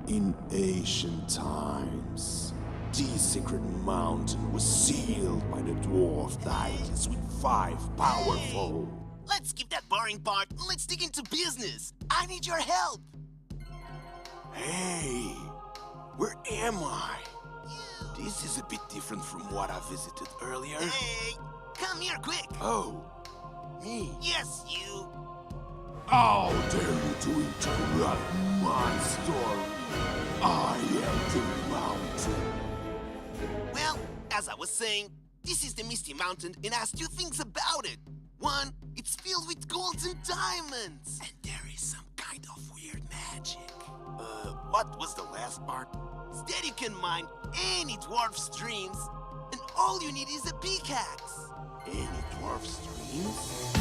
In ancient times, the sacred mountain was sealed by the dwarf deities with five powerful. Let's skip that boring part. Let's dig into business. I need your help. Hey, where am I? This is a bit different from what I visited earlier. Hey, come here quick. Oh, me? Yes, you. How dare you to interrupt my story? I am the mountain. Well, as I was saying, this is the Misty Mountain and has two things about it. One, it's filled with golds and diamonds. And there is some kind of weird magic. What was the last part? Instead, you can mine any dwarf streams, and all you need is a pickaxe. Any dwarf streams?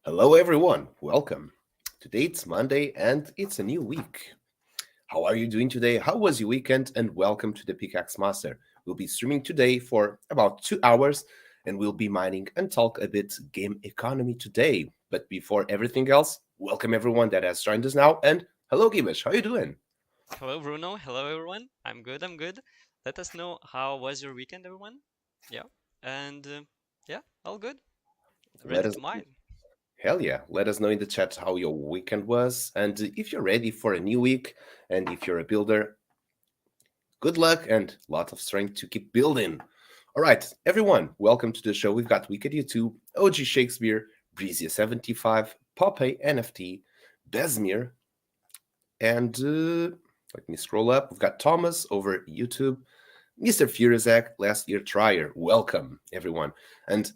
Hello, everyone. Welcome. Today it's Monday and it's a new week. How are you doing today? How was your weekend? And welcome to the Pickaxe Master. We'll be streaming today for about 2 hours and we'll be mining and talk a bit game economy today. But before everything else, welcome everyone that has joined us now. And hello, Gibish. How you doing? Hello, Bruno. Hello, everyone. I'm good. I'm good. Let us know how was your weekend, everyone. Yeah, and yeah, all good. Let Ready us to mine. Hell yeah. Let us know in the chat how your weekend was. And if you're ready for a new week, and if you're a builder, good luck and lots of strength to keep building. All right, everyone, welcome to the show. We've got Wicked YouTube, OG Shakespeare, Breezy75, Popeye NFT, Besmir, and let me scroll up. We've got Thomas over YouTube, Mr. Furizak, last year trier. Welcome, everyone. And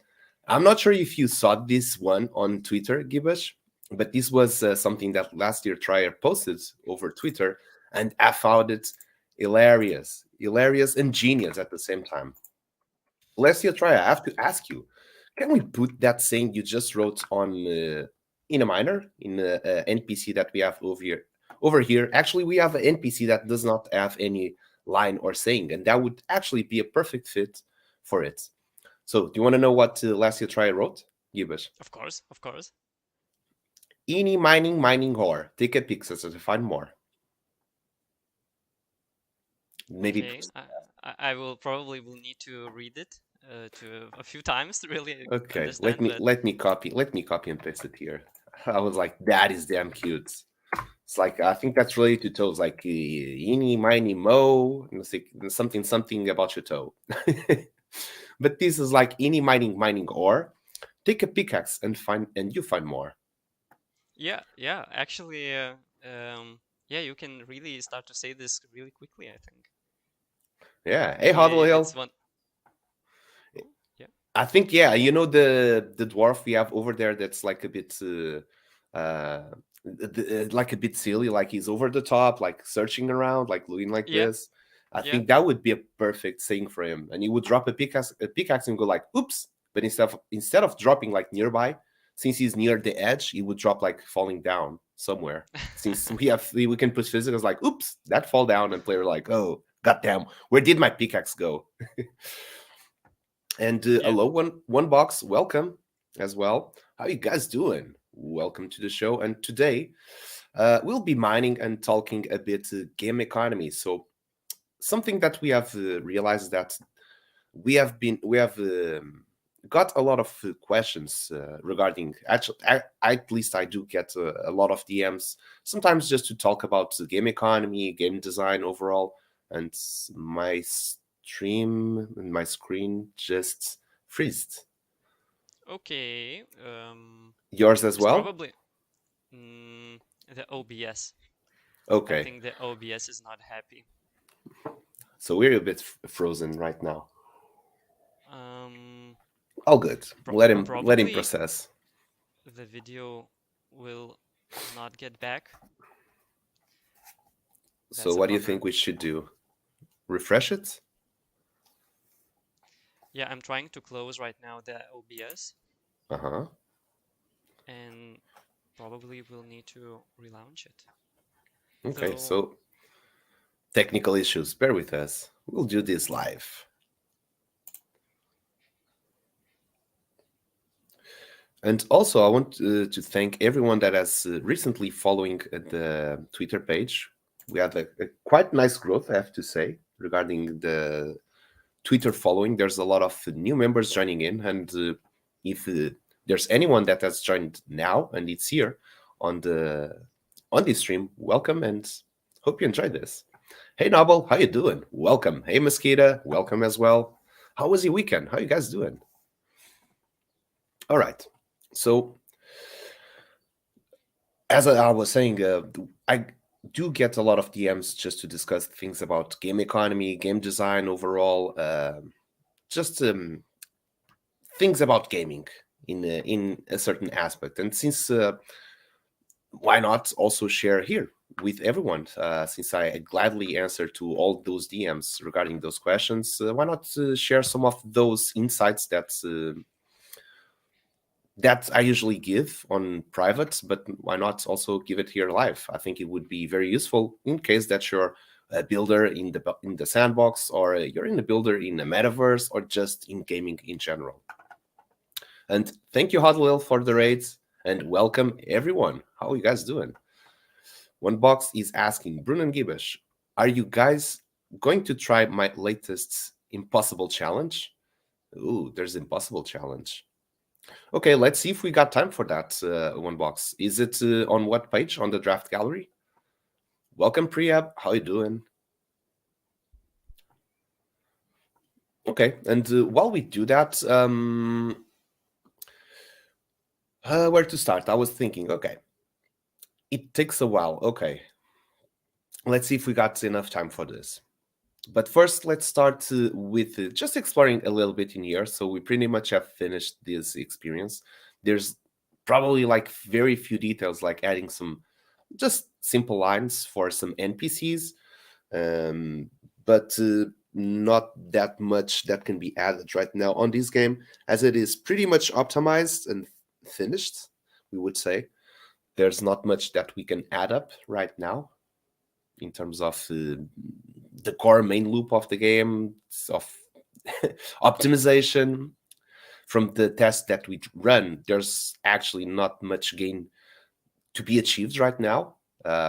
I'm not sure if you saw this one on Twitter, Gibbous, but this was something that last year trier posted over Twitter, and I found it hilarious and genius at the same time. Last year trier, I have to ask you, can we put that saying you just wrote on in a minor in a NPC that we have over here? Over here, actually, we have an NPC that does not have any line or saying, and that would actually be a perfect fit for it. So, do you want to know what last year Try wrote, Gibbous? Of course, of course. Any mining ore. Take a pixel to find more. Maybe. Okay, I will probably will need to read it to a few times to really Okay, let understand, me but let me copy and paste it here. I was like, that is damn cute. It's like I think that's related to toes, like eeny, miny, mo, and it's like something about your toe. But this is like eeny, mining ore. Take a pickaxe and you find more. yeah, actually, yeah, you can really start to say this really quickly, I think. Yeah. Hey, Actually, Huddle it's Hill. one. Oh, yeah, I think yeah, you know the dwarf we have over there that's like a bit like a bit silly, like he's over the top, like searching around, like looking like yeah, this. I yeah. think that would be a perfect thing for him, and he would drop a pickaxe and go like, "Oops!" But instead of dropping like nearby, since he's near the edge, he would drop like falling down somewhere. Since we can put physicals like, "Oops!" That fall down, and player like, "Oh, goddamn, where did my pickaxe go?" And Yeah. hello, one box. Welcome as well. How you guys doing? Welcome to the show. And today we'll be mining and talking a bit game economy. So something that we have realized that we have got a lot of questions regarding. Actually, at least I do get a lot of DMs sometimes just to talk about the game economy, game design overall, and my stream and my screen just freezed. Okay. Yours as It's well? probably mm, the OBS. I Okay, think the OBS is not happy. so we're a bit frozen right now. Um, All good. Let him Probably process. the video will not get back. So That's a what do you bummer. think we should do? Refresh it? Yeah, I'm trying to close right now the OBS Uh-huh. and probably will need to relaunch it. Okay, Though, so technical issues. Bear with us. We'll do this live. And also, I want to thank everyone that has recently following the Twitter page. We had a quite nice growth, I have to say, regarding the Twitter following. There's a lot of new members joining in, and if there's anyone that has joined now and it's here on this stream, welcome and hope you enjoyed this. Hey Noble, how you doing? Welcome. Hey Mosquito, welcome as well. How was your weekend? How you guys doing? All right. So as I was saying, I do get a lot of DMs just to discuss things about game economy, game design overall, just things about gaming in a certain aspect. And since why not also share here with everyone? Since I gladly answer to all those DMs regarding those questions, why not share some of those insights that I usually give on private, but why not also give it here live? I think it would be very useful in case that you're a builder in the sandbox, or you're in a builder in a metaverse, or just in gaming in general. And thank you, Hodlil, for the raids, and welcome everyone. How are you guys doing? One box is asking Bruno and Gibesh, are you guys going to try my latest impossible challenge? Ooh, there's impossible challenge. Okay, let's see if we got time for that. One box. Is it on what page on the draft gallery? Welcome, Priya. How you doing? Okay, and while we do that, where to start? I was thinking. Okay, it takes a while. Okay, let's see if we got enough time for this. But first, let's start with just exploring a little bit in here. So we pretty much have finished this experience. There's probably like very few details, like adding some just simple lines for some NPCs, um, but not that much that can be added right now on this game, as it is pretty much optimized and finished. We would say there's not much that we can add up right now in terms of the core main loop of the game, of optimization. From the test that we run, there's actually not much gain to be achieved right now.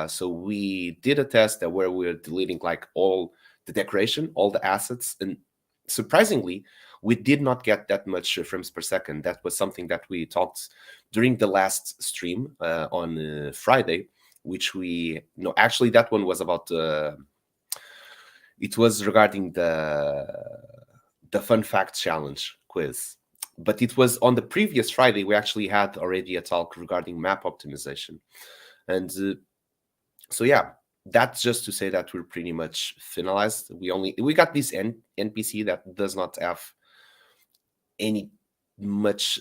So we did a test that where we're deleting like all the decoration, all the assets, and surprisingly, we did not get that much frames per second. That was something that we talked during the last stream on Friday, which we no, actually that one was about it was regarding the fun fact challenge quiz. But it was on the previous Friday, we actually had already a talk regarding map optimization. And so, yeah, that's just to say that we're pretty much finalized. We got this NPC that does not have any much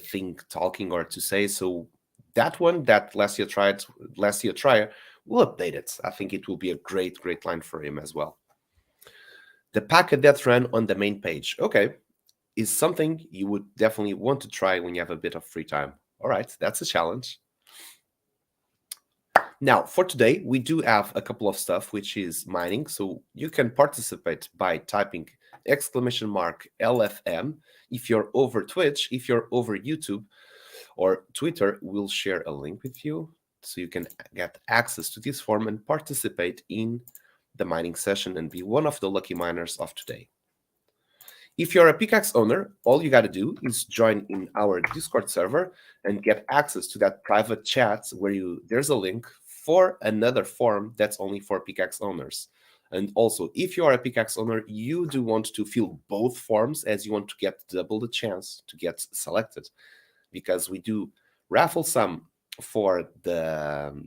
thing talking or to say. So that one that last year trier, we'll update it. I think it will be a great line for him as well. The pack a death run on the main page. Okay, is something you would definitely want to try when you have a bit of free time. All right, that's a challenge. Now, for today, we do have a couple of stuff, which is mining. So you can participate by typing !LFM. If you're over Twitch, if you're over YouTube or Twitter, we'll share a link with you so you can get access to this form and participate in the mining session and be one of the lucky miners of today. If you're a Pickaxe owner, all you got to do is join in our Discord server and get access to that private chat where there's a link for another form that's only for Pickaxe owners. And also, if you are a Pickaxe owner, you do want to fill both forms as you want to get double the chance to get selected, because we do raffle some for the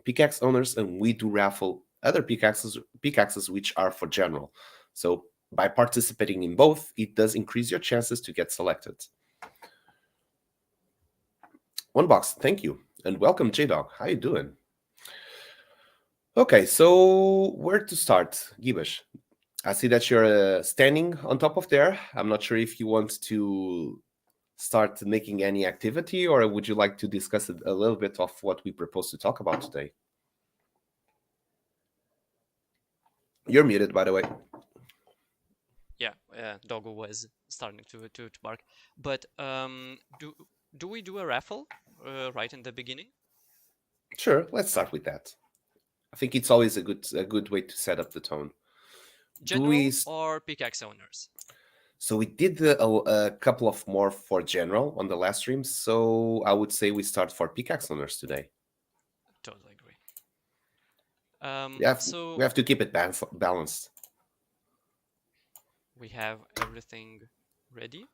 Pickaxe owners and we do raffle other pickaxes which are for general. So by participating in both, it does increase your chances to get selected. One box, thank you. And welcome, J-Dog. How you doing? Okay, so where to start, Gibesh? I see that you're standing on top of there. I'm not sure if you want to start making any activity, or would you like to discuss a little bit of what we propose to talk about today? You're muted, by the way. Yeah, Doggo was starting to bark. But do we do a raffle right in the beginning? Sure, let's start with that. I think it's always a good way to set up the tone. General or pickaxe owners? So we did a couple of more for general on the last stream. So I would say we start for pickaxe owners today. Totally agree. We have to keep it balanced. We have everything ready.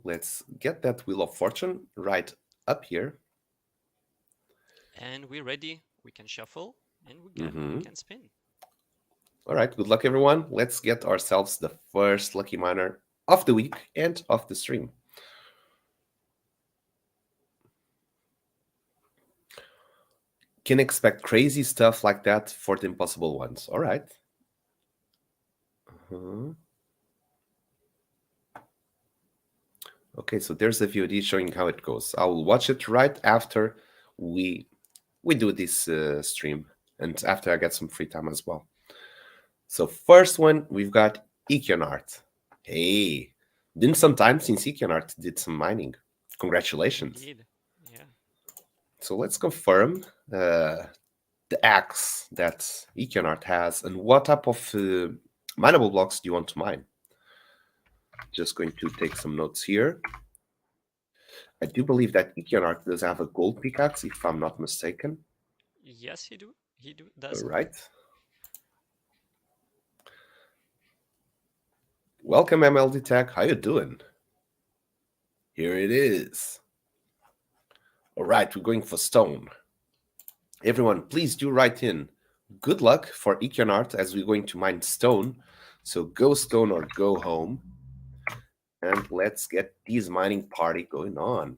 Let's get that Wheel of Fortune right up here. And we're ready. We can shuffle and we can spin. All right, good luck, everyone. Let's get ourselves the first lucky miner of the week and of the stream. Can expect crazy stuff like that for the impossible ones. All right. Okay, so there's a VOD showing how it goes. I will watch it right after we do this stream and after I get some free time as well. So first one, we've got Econart. Hey, been some time since Econart did some mining. Congratulations. Indeed. Yeah. So let's confirm the axe that Econart has and what type of mineable blocks do you want to mine. Just going to take some notes here. I do believe that Econart does have a gold pickaxe, if I'm not mistaken. Yes, he does. All right. Welcome, MLD Tech. How you doing? Here it is. All right, we're going for stone. Everyone, please do write in. Good luck for Econart as we're going to mine stone. So go stone or go home. And let's get this mining party going on.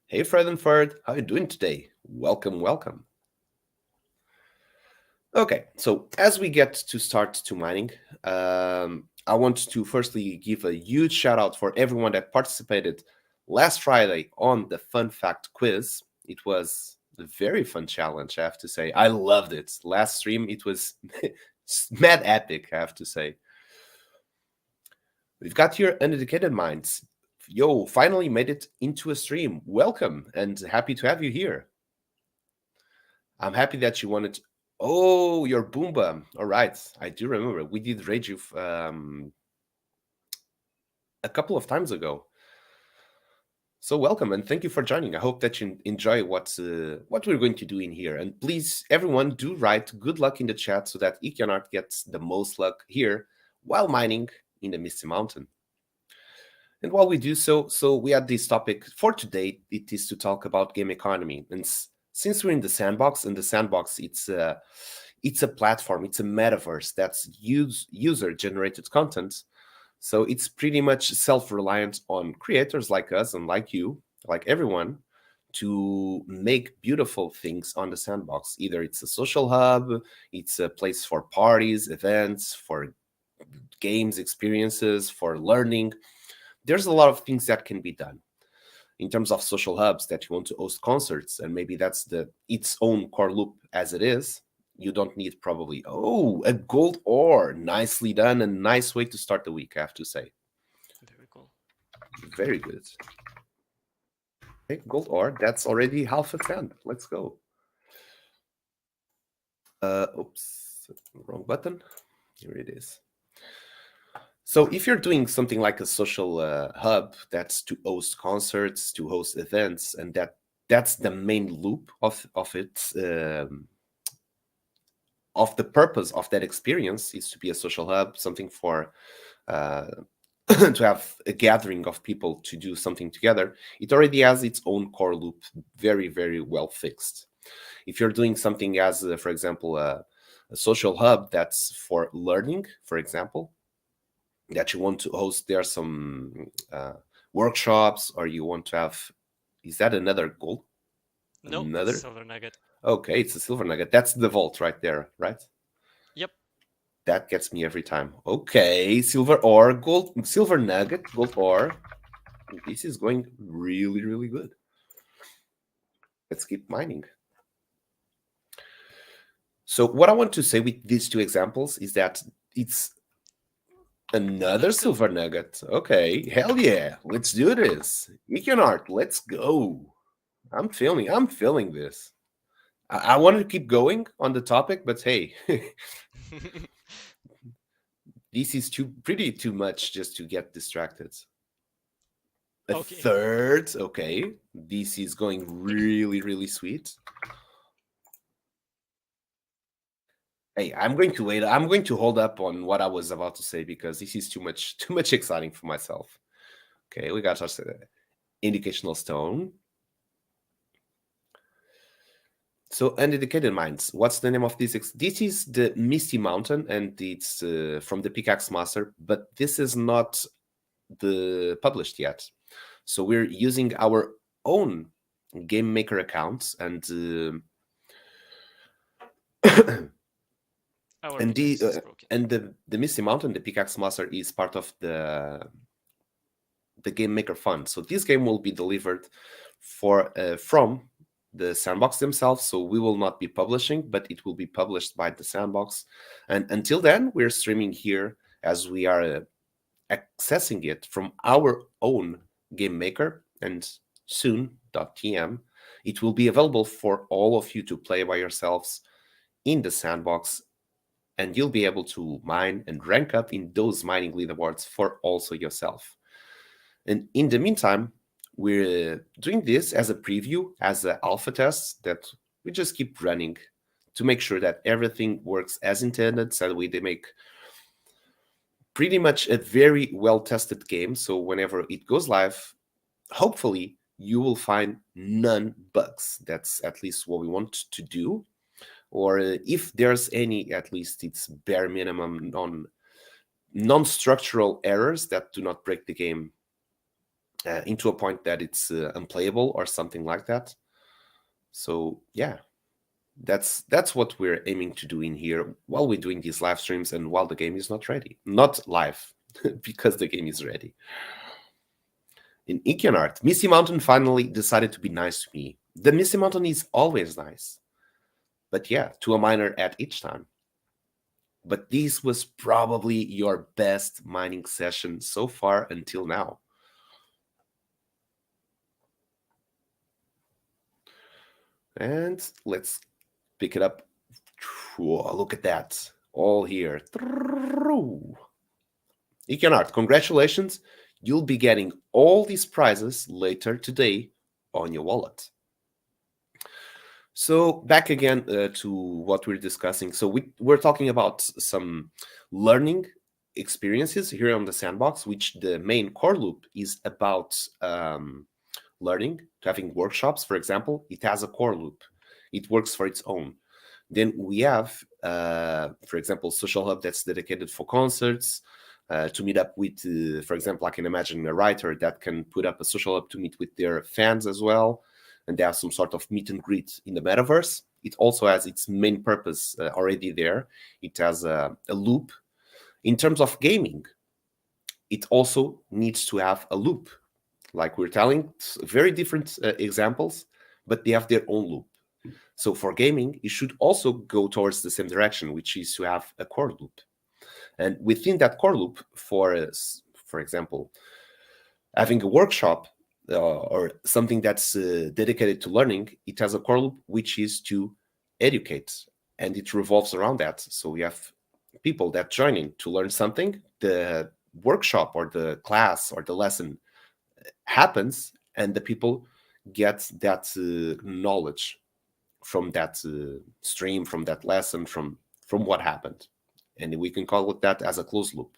Hey, Fred and Ferd, how you doing today? Welcome, welcome. Okay, so as we get to start to mining, I want to firstly give a huge shout out for everyone that participated last Friday on the Fun Fact Quiz. It was a very fun challenge, I have to say. I loved it. Last stream, it was mad epic, I have to say. We've got here Uneducated Minds. Yo, finally made it into a stream. Welcome and happy to have you here. I'm happy that you wanted. Oh, your Boomba. All right, I do remember. We did raid you a couple of times ago. So welcome and thank you for joining. I hope that you enjoy what we're going to do in here. And please, everyone, do write good luck in the chat so that Ikianart gets the most luck here while mining in the Misty Mountain. And while we do so we had this topic for today. It is to talk about game economy. And since we're in the sandbox, and the sandbox, it's a platform, it's a metaverse that's user-generated content. So it's pretty much self-reliant on creators like us and like you, like everyone, to make beautiful things on the sandbox. Either it's a social hub, it's a place for parties, events, for games, experiences, for learning. There's a lot of things that can be done in terms of social hubs that you want to host concerts, and maybe that's its own core loop as it is. You don't need probably a gold ore. Nicely done, a nice way to start the week, I have to say. Very cool. Very good. Okay, gold ore, that's already half a fan. Let's go. Oops, wrong button. Here it is. So if you're doing something like a social hub that's to host concerts, to host events, and that's the main loop of it, of the purpose of that experience is to be a social hub, something for to have a gathering of people to do something together. It already has its own core loop, very, very well fixed. If you're doing something as, for example, a social hub that's for learning, for example, that you want to host there some workshops, or you want to have, is that another gold? No, Another? it's silver nugget. Okay, it's a silver nugget. That's the vault right there, right? Yep. That gets me every time. Okay, silver ore, gold, silver nugget, gold ore. This is going really, really good. Let's keep mining. So what I want to say with these two examples is that it's another silver nugget. Okay, hell yeah, let's do this. Iconart, let's go. I'm feeling this. I wanted to keep going on the topic, but hey, this is pretty too much just to get distracted. A Okay. third, okay. This is going really, really sweet. Hey, I'm going to wait. I'm going to hold up on what I was about to say because this is too much exciting for myself. Okay, we got our indicational stone. So, uneducated minds, what's the name of this? This is the Misty Mountain, and it's from the Pickaxe Master, but this is not the published yet. So we're using our own game maker accounts, and the Misty Mountain, the Pickaxe Master, is part of the game maker fund. So this game will be delivered from the Sandbox themselves. So we will not be publishing, but it will be published by the Sandbox. And until then, we're streaming here as we are accessing it from our own game maker, and soon.tm it will be available for all of you to play by yourselves in the Sandbox, and you'll be able to mine and rank up in those mining leaderboards for also yourself. And in the meantime, we're doing this as a preview, as an alpha test that we just keep running to make sure that everything works as intended, so that we make pretty much a very well-tested game. So whenever it goes live, hopefully you will find none bugs. That's at least what we want to do. Or if there's any, at least it's bare minimum non-structural errors that do not break the game into a point that it's unplayable or something like that. So yeah, that's what we're aiming to do in here while we're doing these live streams and while the game is not ready. Not live, because the game is ready. In Iconart, Misty Mountain finally decided to be nice to me. The Misty Mountain is always nice. But yeah, to a miner at each time. But this was probably your best mining session so far until now. And let's pick it up. Whoa, look at that. All here. Iconart, congratulations. You'll be getting all these prizes later today on your wallet. So back again to what we're discussing. So we're talking about some learning experiences here on the sandbox, which the main core loop is about learning, having workshops, for example. It has a core loop. It works for its own. Then we have, for example, social hub that's dedicated for concerts, to meet up with, for example, I can imagine a writer that can put up a social hub to meet with their fans as well, and they have some sort of meet and greet in the metaverse. It also has its main purpose already there. It has a loop. In terms of gaming, it also needs to have a loop. Like we're telling, very different examples, but they have their own loop. So for gaming, it should also go towards the same direction, which is to have a core loop. And within that core loop, for example, having a workshop or something that's dedicated to learning, it has a core loop which is to educate, and it revolves around that. So we have people that join in to learn something. The workshop or the class or the lesson happens, and the people get that knowledge from that stream, from that lesson, from what happened, and we can call it that as a closed loop.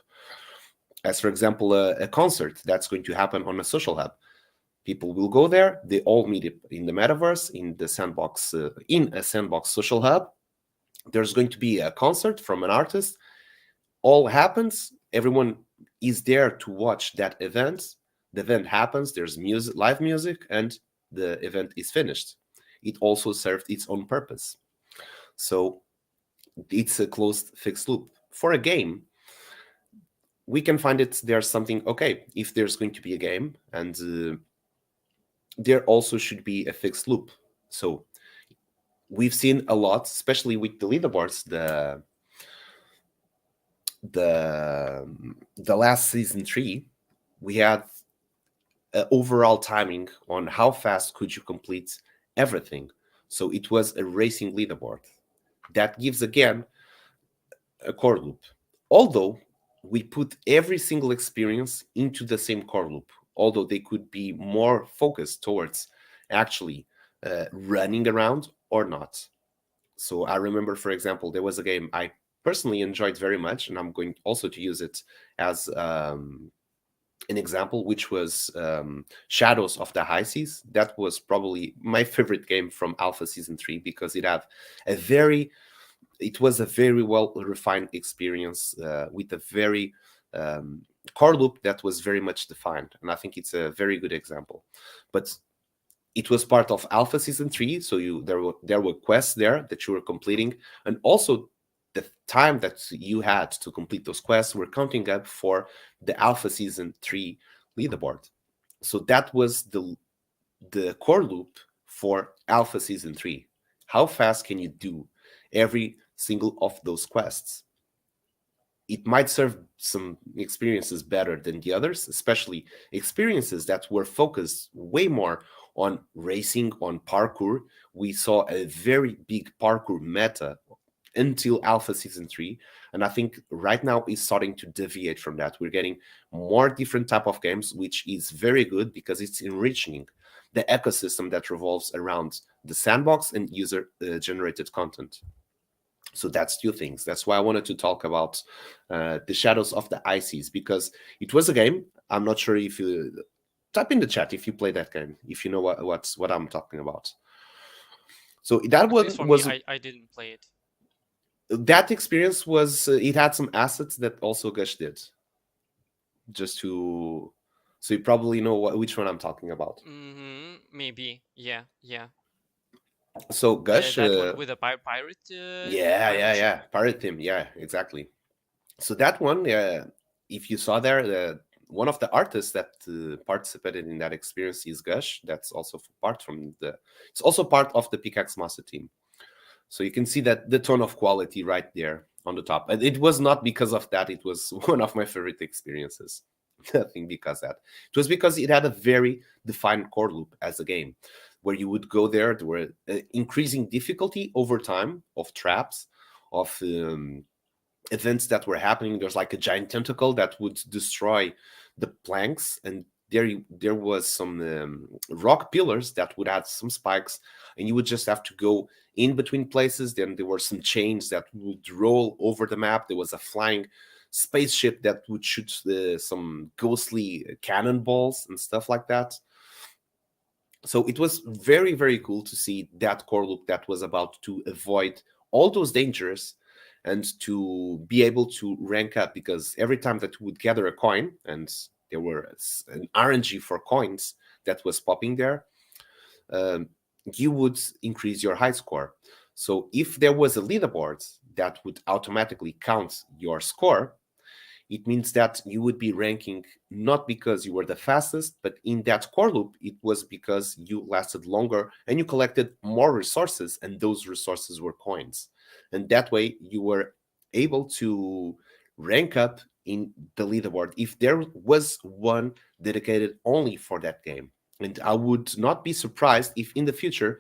As for example, a concert that's going to happen on a social hub, people will go there, they all meet in the metaverse, in the sandbox, in a sandbox social hub. There's going to be a concert from an artist. All happens, everyone is there to watch that event. The event happens, there's music, live music, and the event is finished. It also served its own purpose. So it's a closed fixed loop. For a game, we can find it there's something, okay, if there's going to be a game, and there also should be a fixed loop. So we've seen a lot, especially with the leaderboards, the last season 3, we had overall timing on how fast could you complete everything. So it was a racing leaderboard that gives again a core loop, although we put every single experience into the same core loop, although they could be more focused towards actually running around or not. So I remember, for example, there was a game I personally enjoyed very much, and I'm going also to use it as an example, which was Shadows of the High Seas. That was probably my favorite game from Alpha Season 3 because it was a very well refined experience with a very core loop that was very much defined, and I think it's a very good example. But it was part of Alpha Season 3, so there were quests there that you were completing, and also the time that you had to complete those quests were counting up for the Alpha Season 3 leaderboard. So that was the core loop for Alpha Season 3. How fast can you do every single of those quests? It might serve some experiences better than the others, especially experiences that were focused way more on racing, on parkour. We saw a very big parkour meta until Alpha Season 3, and I think right now is starting to deviate from that. We're getting more different type of games, which is very good because it's enriching the ecosystem that revolves around the sandbox and user generated content. So that's two things. That's why I wanted to talk about the Shadows of the Ices, because it was a game. I'm not sure if you type in the chat if you play that game, if you know what I'm talking about. So that At least for me, was I didn't play it. that experience was it had some assets that also Gush did. Just to so you probably know which one I'm talking about. Maybe. Yeah, yeah. So Gush, That one with a pirate. Pirate ship. pirate team, yeah, exactly. So that one, if you saw there, one of the artists that participated in that experience is Gush. That's also it's also part of the Pickaxe Master team. So you can see that the tone of quality right there on the top. And it was not because of that. It was one of my favorite experiences. nothing because that. It was because it had a very defined core loop as a game, where you would go there. There were increasing difficulty over time of traps, of events that were happening. There's like a giant tentacle that would destroy the planks, and there was some rock pillars that would add some spikes, and you would just have to go in between places. Then there were some chains that would roll over the map. There was a flying spaceship that would shoot some ghostly cannonballs and stuff like that. So it was very, very cool to see that core loop that was about to avoid all those dangers and to be able to rank up, because every time that you would gather a coin, and there were an RNG for coins that was popping there, um, you would increase your high score. So if there was a leaderboard that would automatically count your score, it means that you would be ranking not because you were the fastest, but in that core loop, it was because you lasted longer and you collected more resources, and those resources were coins. And that way, you were able to rank up in the leaderboard if there was one dedicated only for that game. And I would not be surprised if in the future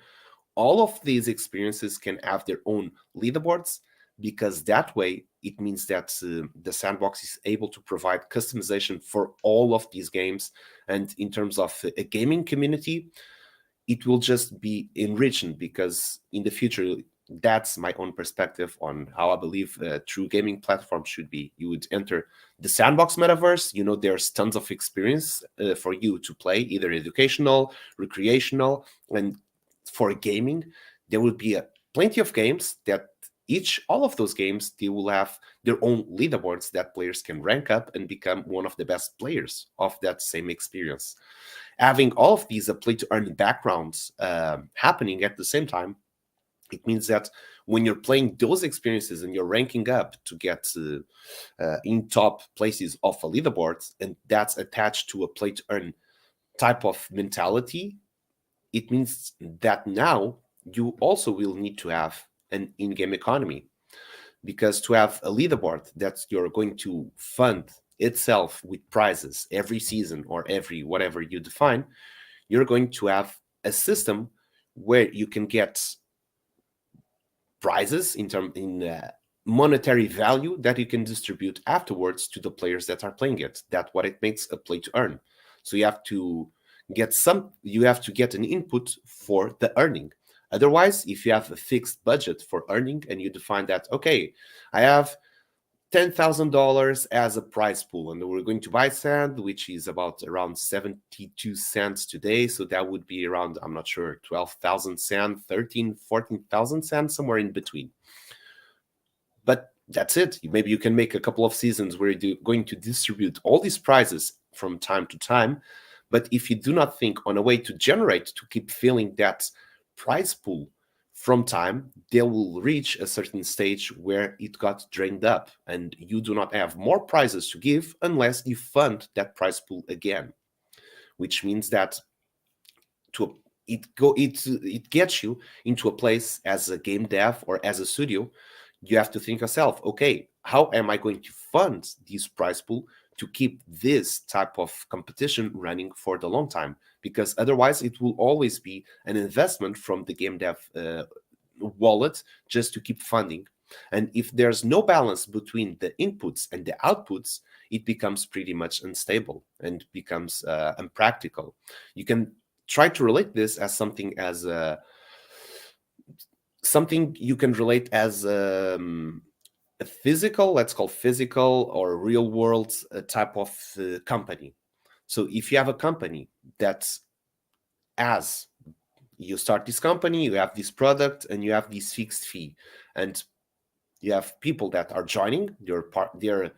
all of these experiences can have their own leaderboards, because that way it means that the sandbox is able to provide customization for all of these games. And in terms of a gaming community, it will just be enriching, because in the future, that's my own perspective on how I believe a true gaming platform should be. You would enter the Sandbox metaverse. There's tons of experience for you to play, either educational, recreational, and for gaming. There will be plenty of games that all of those games, they will have their own leaderboards that players can rank up and become one of the best players of that same experience. Having all of these play to earn backgrounds happening at the same time, it means that when you're playing those experiences and you're ranking up to get in top places of a leaderboard, and that's attached to a play to earn type of mentality, it means that now you also will need to have an in-game economy, because to have a leaderboard that you're going to fund itself with prizes every season or every whatever you define, you're going to have a system where you can get prizes in monetary value that you can distribute afterwards to the players that are playing it. That's what it makes a play to earn. So you have to get an input for the earning. Otherwise, if you have a fixed budget for earning and you define that, okay, I have $10,000 as a prize pool, and we're going to buy sand, which is about around 72 cents today. So that would be around, I'm not sure, 12,000 sand, 13, 14,000 sand, somewhere in between. But that's it. Maybe you can make a couple of seasons where you're going to distribute all these prizes from time to time. But if you do not think on a way to generate, to keep filling that prize pool from time, they will reach a certain stage where it got drained up, and you do not have more prizes to give unless you fund that prize pool again, which means that it gets you into a place as a game dev or as a studio. You have to think yourself, okay, how am I going to fund this prize pool to keep this type of competition running for the long time? Because otherwise it will always be an investment from the game dev wallet just to keep funding. And if there's no balance between the inputs and the outputs, it becomes pretty much unstable and becomes impractical. You can try to relate this as something you can relate as a physical, let's call physical or real world type of company. So if you have a company that's, as you start this company, you have this product and you have this fixed fee, and you have people that are joining, they're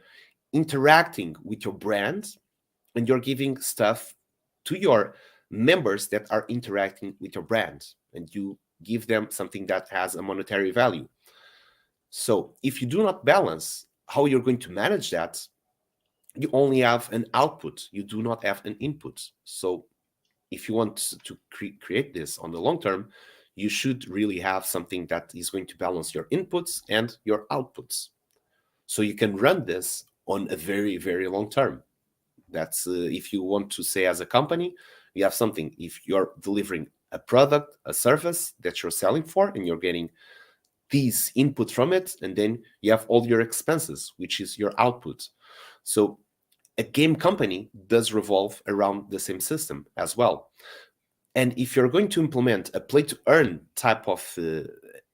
interacting with your brand, and you're giving stuff to your members that are interacting with your brand, and you give them something that has a monetary value. So if you do not balance how you're going to manage that, you only have an output, you do not have an input. So if you want to create this on the long term, you should really have something that is going to balance your inputs and your outputs, so you can run this on a very, very long term. That's if you want to say as a company, you have something. If you're delivering a product, a service that you're selling for, and you're getting these input from it, and then you have all your expenses, which is your output. So a game company does revolve around the same system as well. And if you're going to implement a play to earn type of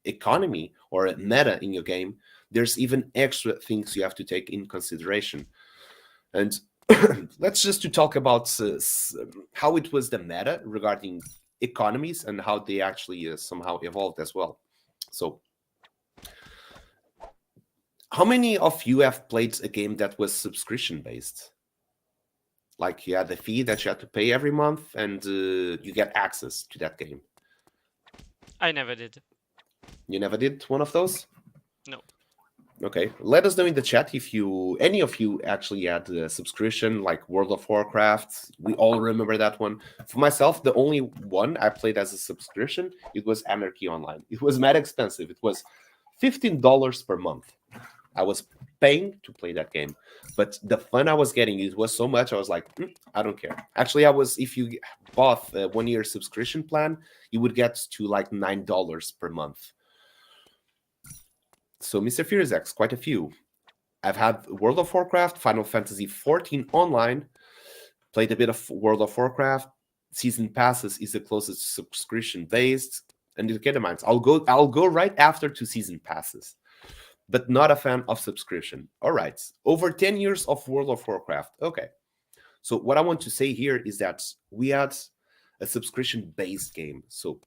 economy or a meta in your game, there's even extra things you have to take in consideration. And let's just to talk about how it was the meta regarding economies and how they actually somehow evolved as well. So, how many of you have played a game that was subscription based? Like you had a fee that you had to pay every month, and you get access to that game. I never did. You never did one of those? No. Okay, let us know in the chat if any of you actually had a subscription like World of Warcraft. We all remember that one. For myself, the only one I played as a subscription, it was Anarchy Online. It was mad expensive. It was $15 per month. I was paying to play that game, but the fun I was getting, it was so much. I was like, I don't care. Actually, if you bought a 1 year subscription plan, you would get to like $9 per month. So, Mr. Fears X, quite a few. I've had World of Warcraft, Final Fantasy 14 online, played a bit of World of Warcraft. Season passes is the closest subscription based, and you get a mind. I'll go right after to season passes, but not a fan of subscription. All right, over 10 years of World of Warcraft. Okay, so what I want to say here is that we had a subscription based game. So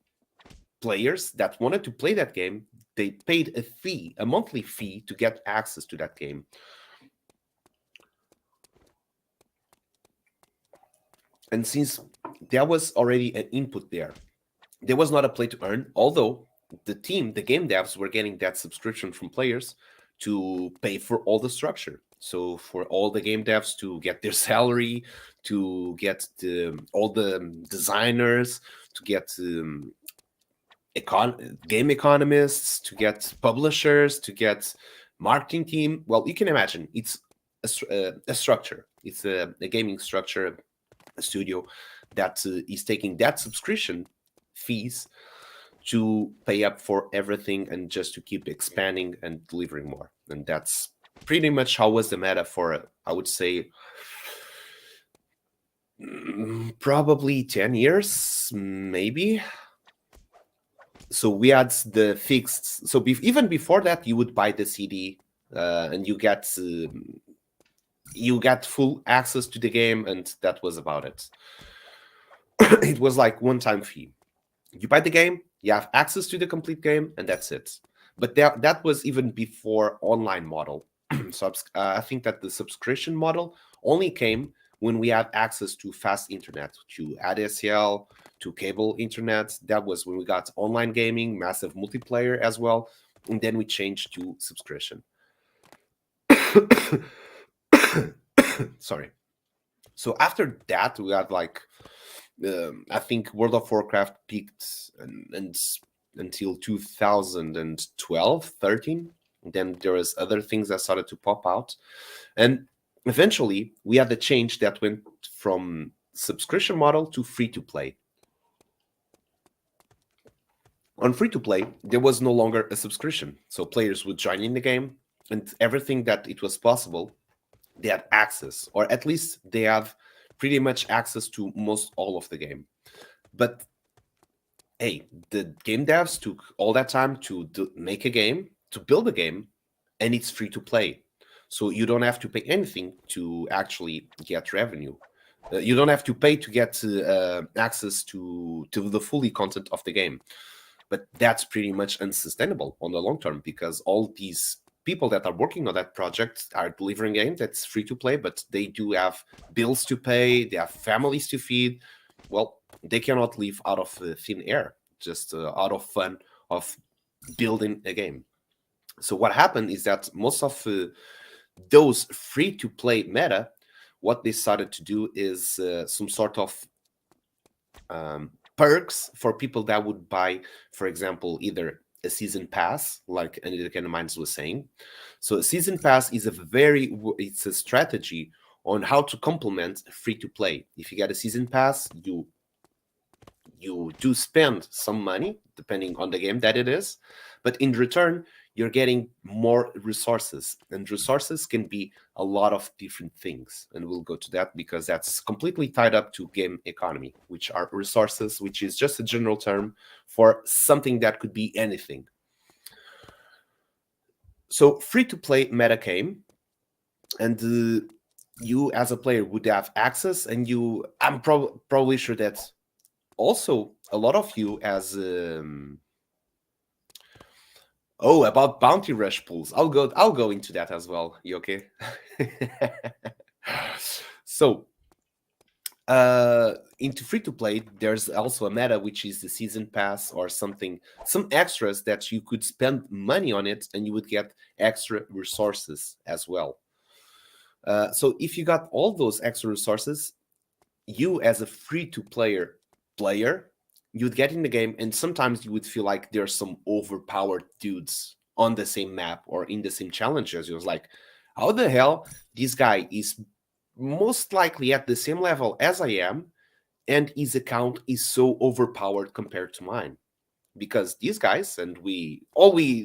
players that wanted to play that game, they paid a fee, a monthly fee, to get access to that game. And since there was already an input there was not a play to earn, although the game devs, were getting that subscription from players to pay for all the structure. So for all the game devs to get their salary, to get all the designers, to get game economists, to get publishers, to get marketing team. Well, you can imagine it's a structure. It's a gaming structure, a studio that is taking that subscription fees to pay up for everything and just to keep expanding and delivering more. And that's pretty much how was the meta for, I would say, probably 10 years, maybe. So we had the fixed. So even before that, you would buy the CD and you get full access to the game, and that was about it. It was like one-time fee. You buy the game, you have access to the complete game, and that's it. But that was even before online model. So I think that the subscription model only came when we had access to fast internet, to ADSL, to cable internet. That was when we got online gaming, massive multiplayer as well, and then we changed to subscription. Sorry. So after that, we had like I think World of Warcraft peaked and until 2012, 13. Then there was other things that started to pop out, and eventually we had the change that went from subscription model to free to play. On free to play, there was no longer a subscription, so players would join in the game, and everything that it was possible, they had access, or at least they have pretty much access to most all of the game. But hey, the game devs took all that time to make a game, to build a game, and it's free to play. So you don't have to pay anything to actually get revenue. You don't have to pay to get access to the fully content of the game. But that's pretty much unsustainable on the long term, because all these people that are working on that project are delivering a game that's free to play, but they do have bills to pay, they have families to feed. Well, they cannot live out of thin air, just out of fun of building a game. So what happened is that most of those free to play meta, what they started to do is some sort of perks for people that would buy, for example, either a season pass, like Anita Minds was saying. So a season pass is it's a strategy on how to complement free to play. If you get a season pass, you do spend some money depending on the game that it is, but in return you're getting more resources, and resources can be a lot of different things, and we'll go to that because that's completely tied up to game economy, which are resources, which is just a general term for something that could be anything. So free to play meta came, and you as a player would have access, and I'm probably sure that also a lot of you as about bounty rush pools. I'll go into that as well. You okay? So into free to play, there's also a meta which is the season pass or something, some extras that you could spend money on it and you would get extra resources as well. So if you got all those extra resources, you as a free to player, you'd get in the game, and sometimes you would feel like there's some overpowered dudes on the same map or in the same challenge as you. Was like, how the hell this guy is most likely at the same level as I am, and his account is so overpowered compared to mine? Because these guys, and we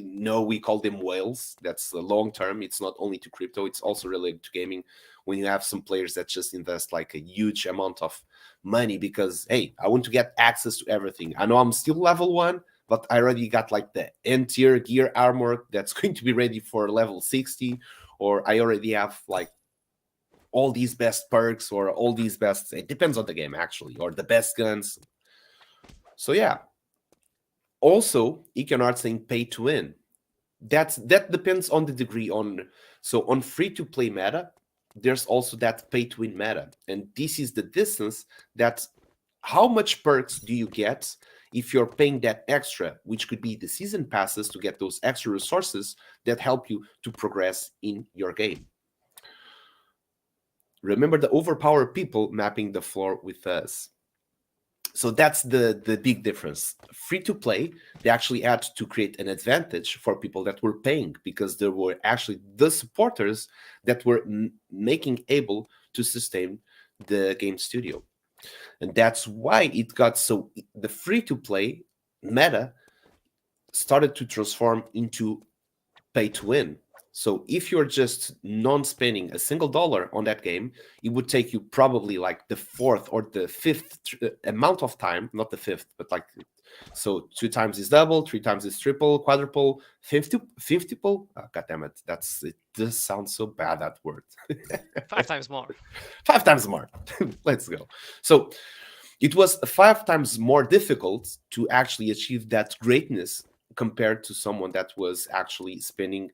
know, we call them whales. That's long term. It's not only to crypto, it's also related to gaming. When you have some players that just invest like a huge amount of money because, hey, I want to get access to everything. I know I'm still level 1, but I already got like the N tier gear armor that's going to be ready for level 60, or I already have like all these best perks, or all these best, it depends on the game actually, or the best guns. So yeah, also you can start saying pay to win. That depends on the degree. On free to play meta, there's also that pay to win meta, and this is the distance that how much perks do you get if you're paying that extra, which could be the season passes to get those extra resources that help you to progress in your game. Remember the overpowered people mapping the floor with us. So that's the big difference. Free to play, they actually had to create an advantage for people that were paying, because there were actually the supporters that were making able to sustain the game studio. And that's why it got so, the free to play meta started to transform into pay to win. So if you're just non-spending a single dollar on that game, it would take you probably like the fourth or the fifth amount of time, not the fifth, but like, so 2 times is double, 3 times is triple, quadruple, 50-pull. Oh, God damn it. It does sound so bad, that word. 5 times more. 5 times more. Let's go. So it was 5 times more difficult to actually achieve that greatness compared to someone that was actually spending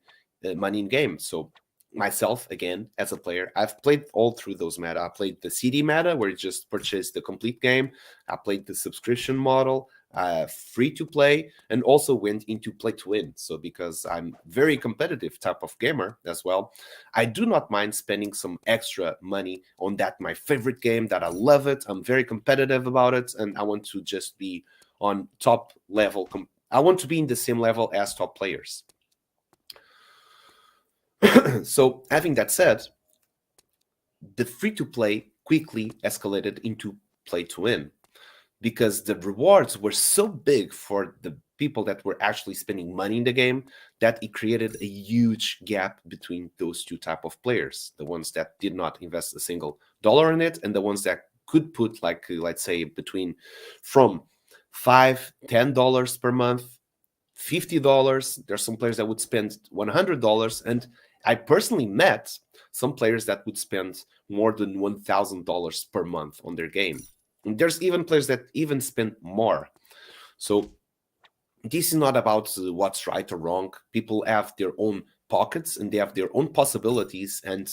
money in game. So myself, again, as a player, I've played all through those meta. I played the CD meta, where you just purchase the complete game. I played the subscription model, free to play, and also went into play to win. So because I'm very competitive type of gamer as well, I do not mind spending some extra money on that, my favorite game that I love it. I'm very competitive about it, and I want to just be on top level. I want to be in the same level as top players. So having that said, the free-to-play quickly escalated into play-to-win, because the rewards were so big for the people that were actually spending money in the game that it created a huge gap between those two type of players, the ones that did not invest a single dollar in it, and the ones that could put, like, let's say, between from $5-10 per month, $50. There's some players that would spend $100, and I personally met some players that would spend more than $1,000 per month on their game. And there's even players that even spend more. So this is not about what's right or wrong. People have their own pockets and they have their own possibilities, and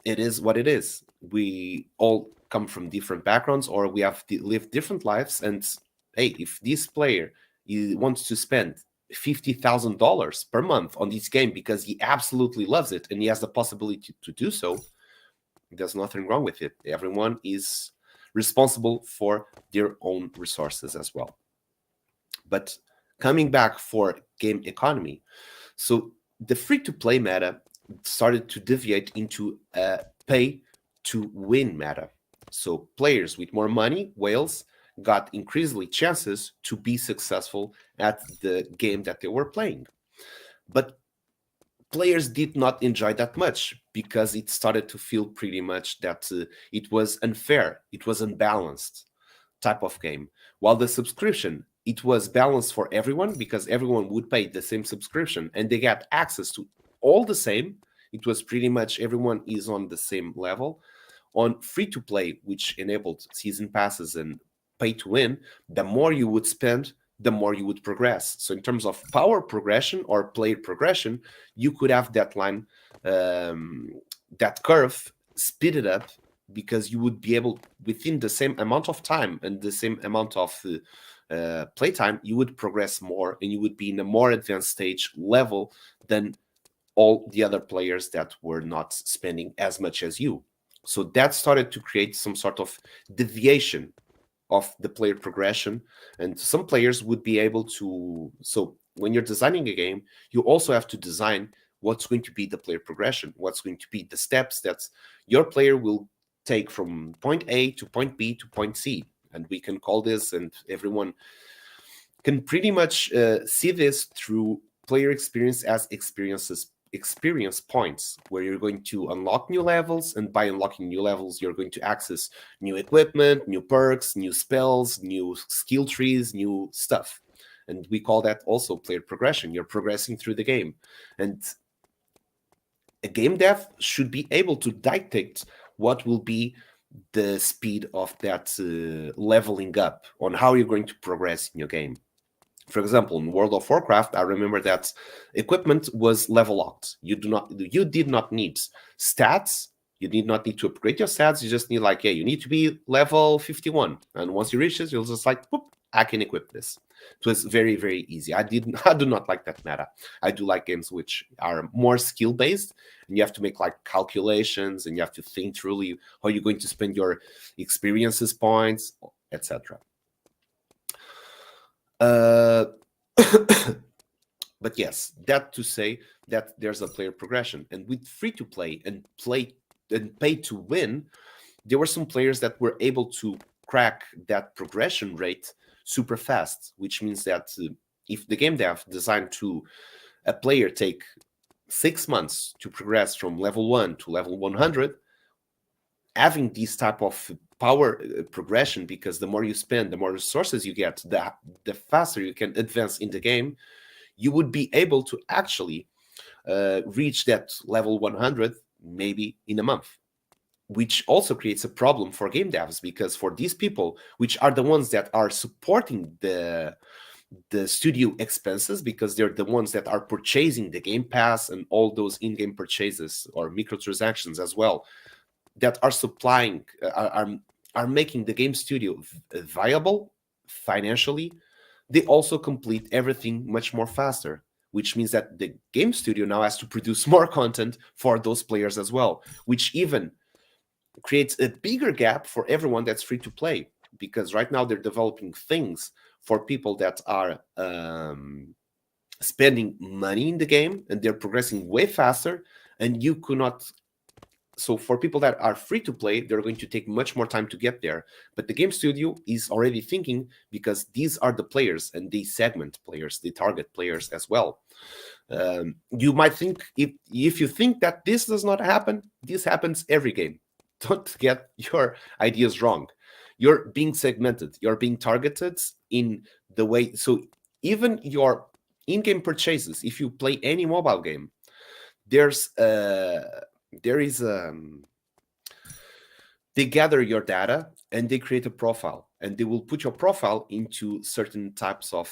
it is what it is. We all come from different backgrounds, or we have lived different lives. And hey, if this player wants to spend $50,000 per month on this game because he absolutely loves it and he has the possibility to do so, there's nothing wrong with it. Everyone is responsible for their own resources as well. But coming back for game economy, so the free-to-play meta started to deviate into a pay to win meta. So players with more money, whales, got increasingly chances to be successful at the game that they were playing. But players did not enjoy that much because it started to feel pretty much that it was unfair, it was unbalanced type of game. While the subscription, it was balanced for everyone because everyone would pay the same subscription and they got access to all the same. It was pretty much everyone is on the same level. On free to play, which enabled season passes and pay to win, the more you would spend, the more you would progress. So in terms of power progression or player progression, you could have that line, that curve speeded up because you would be able, within the same amount of time and the same amount of playtime, you would progress more and you would be in a more advanced stage level than all the other players that were not spending as much as you. So that started to create some sort of deviation of the player progression, and some players would be able to. So when you're designing a game, you also have to design what's going to be the player progression, what's going to be the steps that your player will take from point A to point B to point C. And we can call this, and everyone can pretty much see this through player experience as experience points, where you're going to unlock new levels, and by unlocking new levels you're going to access new equipment, new perks, new spells, new skill trees, new stuff. And we call that also player progression. You're progressing through the game, and a game dev should be able to dictate what will be the speed of that leveling up, on how you're going to progress in your game. For example, in World of Warcraft, I remember that equipment was level locked. You did not need stats. You did not need to upgrade your stats. You just need, like, yeah, you need to be level 51, and once you reach this, you'll just like, whoop, I can equip this. It was very, very easy. I do not like that meta. I do like games which are more skill based, and you have to make like calculations, and you have to think truly how you're going to spend your experiences points, etc. But yes, that to say that there's a player progression, and with free to play and pay to win, there were some players that were able to crack that progression rate super fast, which means that if the game dev designed to a player take 6 months to progress from level 1 to level 100, having this type of power progression, because the more you spend, the more resources you get, the faster you can advance in the game, you would be able to actually reach that level 100 maybe in a month, which also creates a problem for game devs, because for these people, which are the ones that are supporting the studio expenses, because they're the ones that are purchasing the Game Pass and all those in-game purchases or microtransactions as well, that are supplying are making the game studio viable financially, they also complete everything much more faster, which means that the game studio now has to produce more content for those players as well, which even creates a bigger gap for everyone that's free to play, because right now they're developing things for people that are spending money in the game, and they're progressing way faster, and you could not. So for people that are free to play, they're going to take much more time to get there. But the game studio is already thinking, because these are the players, and they segment players, they target players as well. You might think, if you think that this does not happen, this happens every game. Don't get your ideas wrong. You're being segmented, you're being targeted in the way. So even your in-game purchases, if you play any mobile game, there is they gather your data and they create a profile, and they will put your profile into certain types of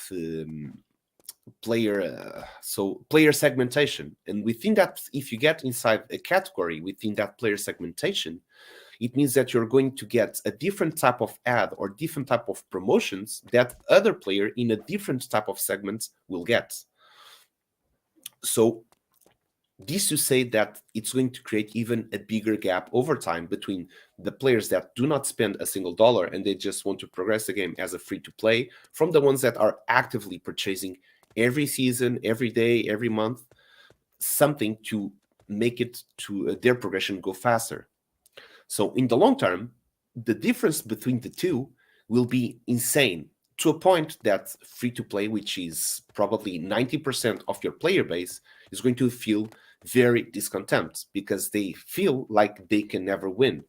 player segmentation. And within that, if you get inside a category within that player segmentation, it means that you're going to get a different type of ad or different type of promotions that other player in a different type of segment will get. So this to say that it's going to create even a bigger gap over time between the players that do not spend a single dollar and they just want to progress the game as a free to play, from the ones that are actively purchasing every season, every day, every month, something to make it to their progression go faster. So in the long term, the difference between the two will be insane, to a point that free to play, which is probably 90% of your player base, is going to feel very discontent because they feel like they can never win.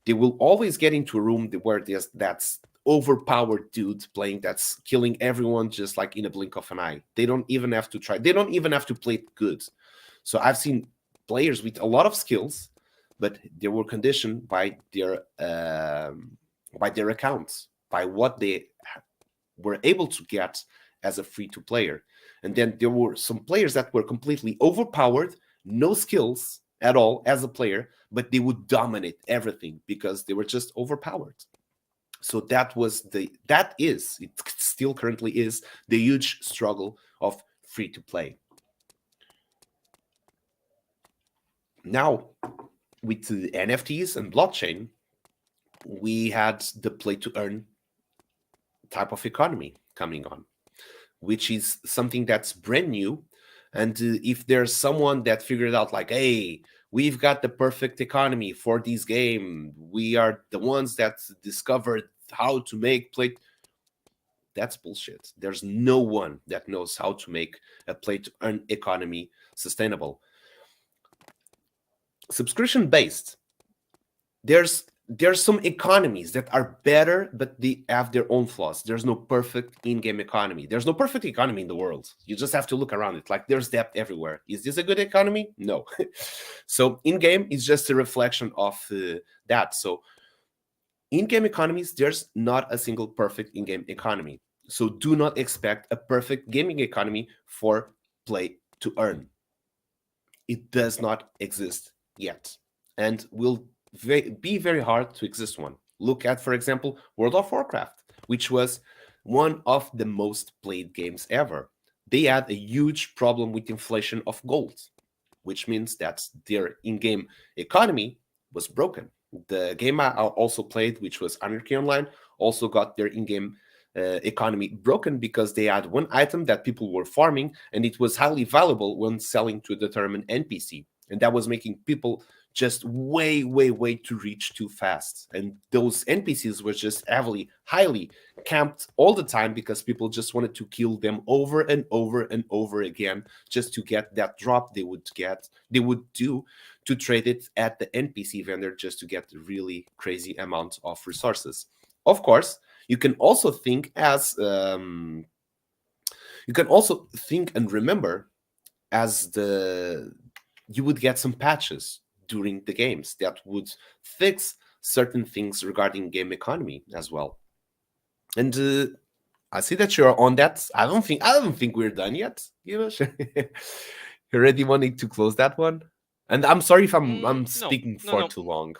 They will always get into a room where there's that's overpowered dude playing that's killing everyone just like in a blink of an eye. They don't even have to try. They don't even have to play it good. So I've seen players with a lot of skills, but they were conditioned by their accounts, by what they were able to get as a free to player. And then there were some players that were completely overpowered, no skills at all as a player, but they would dominate everything because they were just overpowered. So it still currently is the huge struggle of free to play. Now, with the NFTs and blockchain, we had the play to earn type of economy coming on, which is something that's brand new. And if there's someone that figured out, like, hey, we've got the perfect economy for this game, we are the ones that discovered how to make play. That's bullshit. There's no one that knows how to make a play to earn economy sustainable. Subscription based, there's some economies that are better, but they have their own flaws. There's no perfect in-game economy. There's no perfect economy in the world. You just have to look around it. Like, there's depth everywhere. Is this a good economy? No. So in-game is just a reflection of that. So in-game economies, there's not a single perfect in-game economy. So do not expect a perfect gaming economy for play to earn. It does not exist yet, and will be very hard to exist one. Look at, for example, World of Warcraft, which was one of the most played games ever. They had a huge problem with inflation of gold, which means that their in-game economy was broken. The game I also played, which was Anarchy Online, also got their in-game economy broken because they had one item that people were farming, and it was highly valuable when selling to a determined NPC. And that was making people just way too rich too fast. And those NPCs were just highly camped all the time because people just wanted to kill them over and over again just to get that drop they would do to trade it at the NPC vendor just to get really crazy amounts of resources. Of course, you can also think and remember as you would get some patches during the games that would fix certain things regarding game economy as well. And I see that you're on that. I don't think we're done yet. You already wanting to close that one. And I'm sorry if I'm speaking for too long.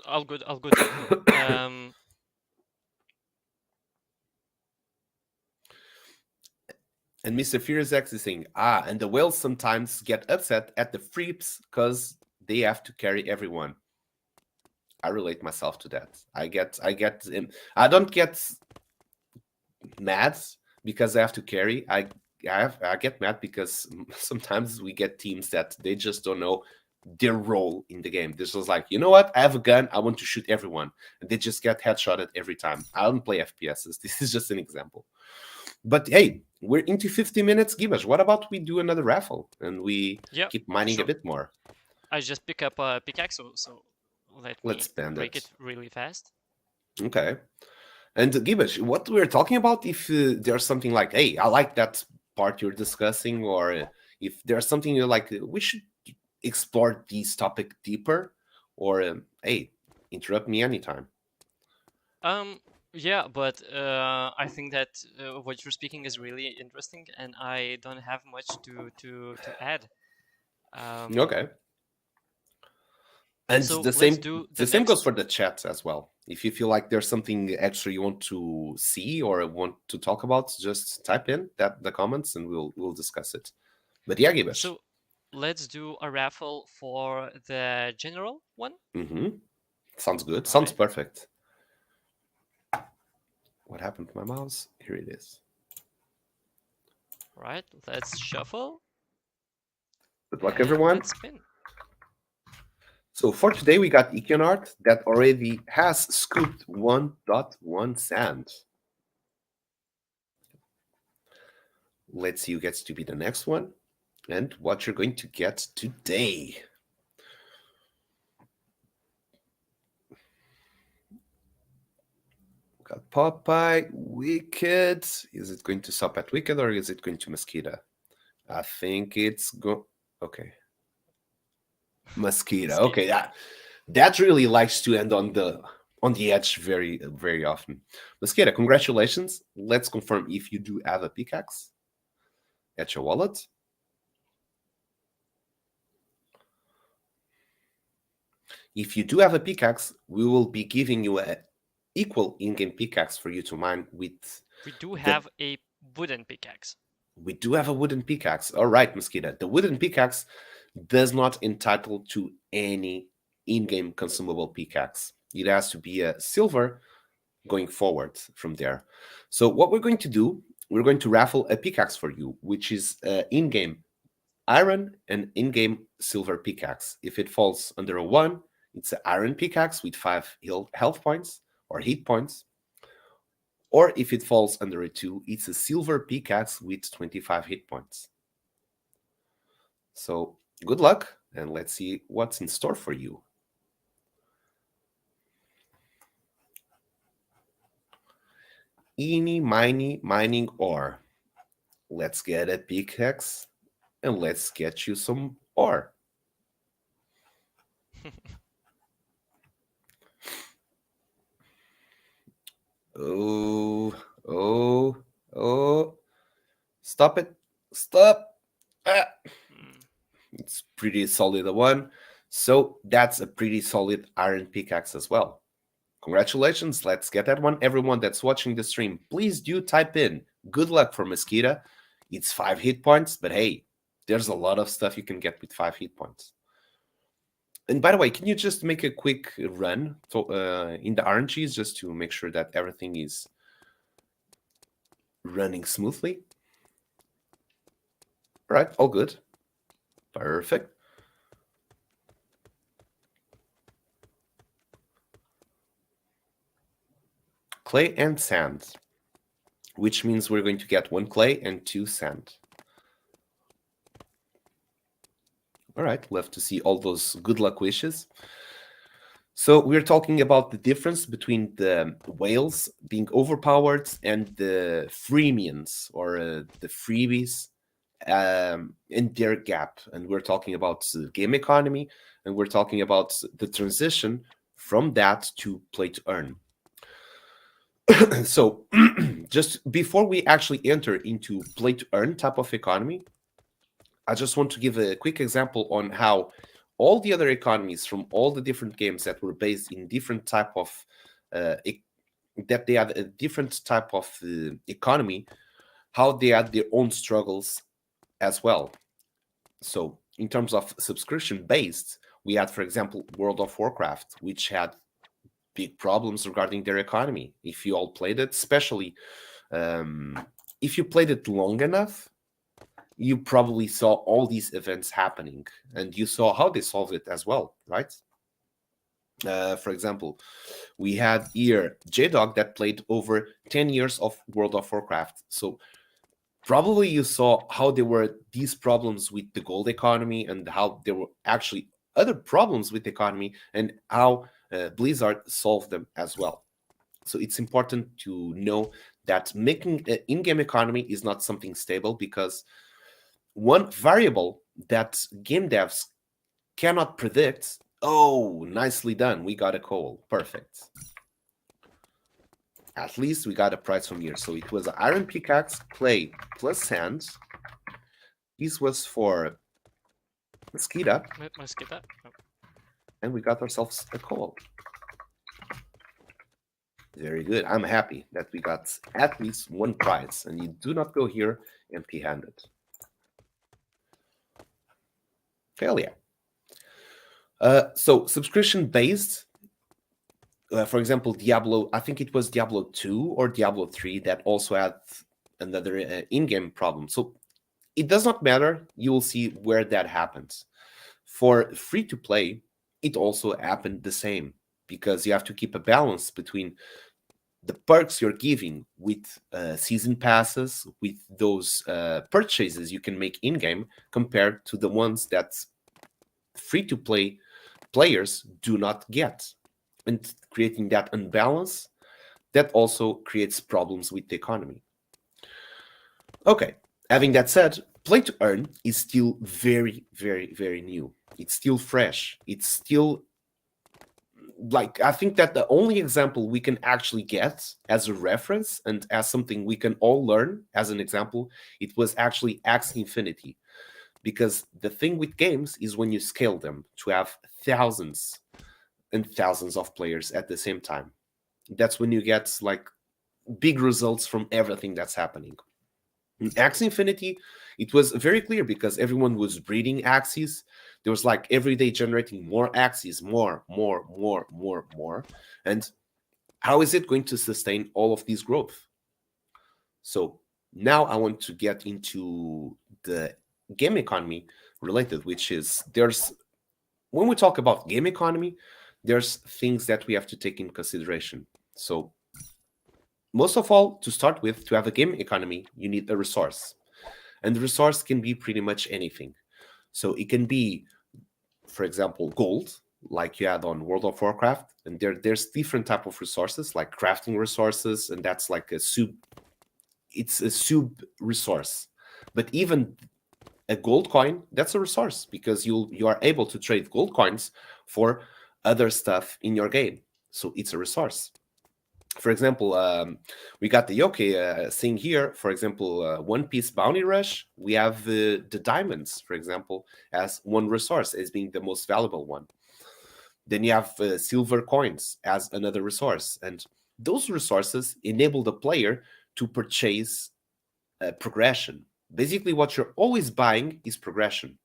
All good, all good. And Mr. Furious X is saying, and the whales sometimes get upset at the freeps because they have to carry everyone. I relate myself to that. I don't get mad because I have to carry. I get mad because sometimes we get teams that they just don't know their role in the game. This was like, you know what? I have a gun. I want to shoot everyone. And they just get headshotted every time. I don't play FPSs. This is just an example. But hey, we're into 50 minutes. Gibbage, what about we do another raffle and we keep mining a bit more? I just pick up a pickaxe, so let's break it really fast. Okay. And Gibbage, what we're talking about, if there's something like, hey, I like that part you're discussing, or if there's something you're like, we should explore this topic deeper, or hey, interrupt me anytime. Yeah, but I think that what you're speaking is really interesting, and I don't have much to add. Okay. And so the same goes for the chat as well. If you feel like there's something extra you want to see or want to talk about, just type in the comments and we'll discuss it. But yeah, Gibbage. So let's do a raffle for the general one. Sounds good. Sounds perfect. What happened to my mouse? Here it is. Right, let's shuffle. Good luck, everyone. Let's spin. So for today, we got Iconart that already has scooped 1.1 sand. Let's see who gets to be the next one and what you're going to get today. Got Popeye, Wicked. Is it going to stop at Wicked or is it going to Mosquito? I think it's okay. Mosquito. Okay, that really likes to end on the edge very very often. Mosquito, congratulations. Let's confirm if you do have a pickaxe at your wallet. If you do have a pickaxe, we will be giving you a equal in-game pickaxe for you to mine with. We do have a wooden pickaxe. We do have a wooden pickaxe. All right, Mosquito. The wooden pickaxe does not entitle to any in-game consumable pickaxe. It has to be a silver going forward from there. So what we're going to do, we're going to raffle a pickaxe for you, which is in-game iron and in-game silver pickaxe. If it falls under a 1, it's an iron pickaxe with 5 health points or hit points. Or if it falls under a 2, it's a silver pickaxe with 25 hit points. So good luck, and let's see what's in store for you. Eeny, miny, mining ore. Let's get a pickaxe, and let's get you some ore. Oh. Stop it. Stop. Ah. It's pretty solid one. So that's a pretty solid iron pickaxe as well. Congratulations. Let's get that one. Everyone that's watching the stream, please do type in good luck for Mosquito. It's 5 hit points, but hey, there's a lot of stuff you can get with 5 hit points. And by the way, can you just make a quick run in the RNGs just to make sure that everything is running smoothly? All right, all good. Perfect. Clay and sand, which means we're going to get 1 clay and 2 sand. All right, love to see all those good luck wishes. So we're talking about the difference between the whales being overpowered and the freemiums or the freebies in their gap. And we're talking about the game economy, and we're talking about the transition from that to play to earn. So just before we actually enter into play to earn type of economy, I just want to give a quick example on how all the other economies from all the different games that were based in different type of that they had a different type of economy, how they had their own struggles as well. So in terms of subscription based, we had, for example, World of Warcraft, which had big problems regarding their economy. If you all played it, especially if you played it long enough, you probably saw all these events happening and you saw how they solved it as well, right? For example, we had here J-Dog that played over 10 years of World of Warcraft. So probably you saw how there were these problems with the gold economy and how there were actually other problems with the economy and how Blizzard solved them as well. So it's important to know that making an in-game economy is not something stable, because one variable that game devs cannot predict. Oh, nicely done. We got a coal. Perfect. At least we got a prize from here. So it was an iron pickaxe, clay plus sand. This was for Mosquito. Mosquito. Oh. And we got ourselves a coal. Very good. I'm happy that we got at least one prize, and you do not go here empty-handed. Hell yeah. So subscription-based, for example, Diablo, I think it was Diablo 2 or Diablo 3 that also had another in-game problem. So it does not matter. You will see where that happens. For free-to-play, it also happened the same, because you have to keep a balance between the perks you're giving with season passes, with those purchases you can make in game, compared to the ones that free to play players do not get. And creating that unbalance, that also creates problems with the economy. Okay, having that said, play to earn is still very, very, very new. It's still fresh. It's still like, I think that the only example we can actually get as a reference and as something we can all learn as an example, it was actually Axie Infinity. Because the thing with games is when you scale them to have thousands and thousands of players at the same time, that's when you get like big results from everything that's happening. In Axie Infinity, it was very clear because everyone was breeding Axies. There was like every day generating more Axies, more. And how is it going to sustain all of this growth? So now I want to get into the game economy related, which is there's when we talk about game economy, there's things that we have to take in consideration. So most of all, to start with, to have a game economy, you need a resource. And the resource can be pretty much anything. So it can be, for example, gold, like you had on World of Warcraft. And there's different type of resources, like crafting resources, and that's like it's a sub resource. But even a gold coin, that's a resource, because you are able to trade gold coins for other stuff in your game. So it's a resource. For example, we got the Yoke thing here. For example, One Piece Bounty Rush, we have the diamonds, for example, as one resource, as being the most valuable one. Then you have silver coins as another resource. And those resources enable the player to purchase progression. Basically, what you're always buying is progression.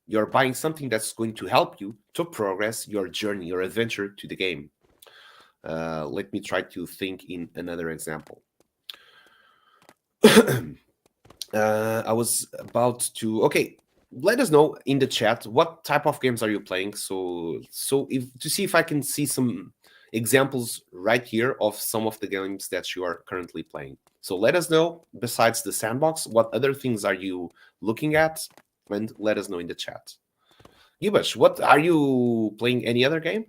You're buying something that's going to help you to progress your journey, your adventure to the game. Let me try to think in another example. I was about to. Okay, let us know in the chat what type of games are you playing. So if to see if I can see some examples right here of some of the games that you are currently playing. So let us know, besides the Sandbox, what other things are you looking at, and let us know in the chat. Gibash, what are you playing? Any other game?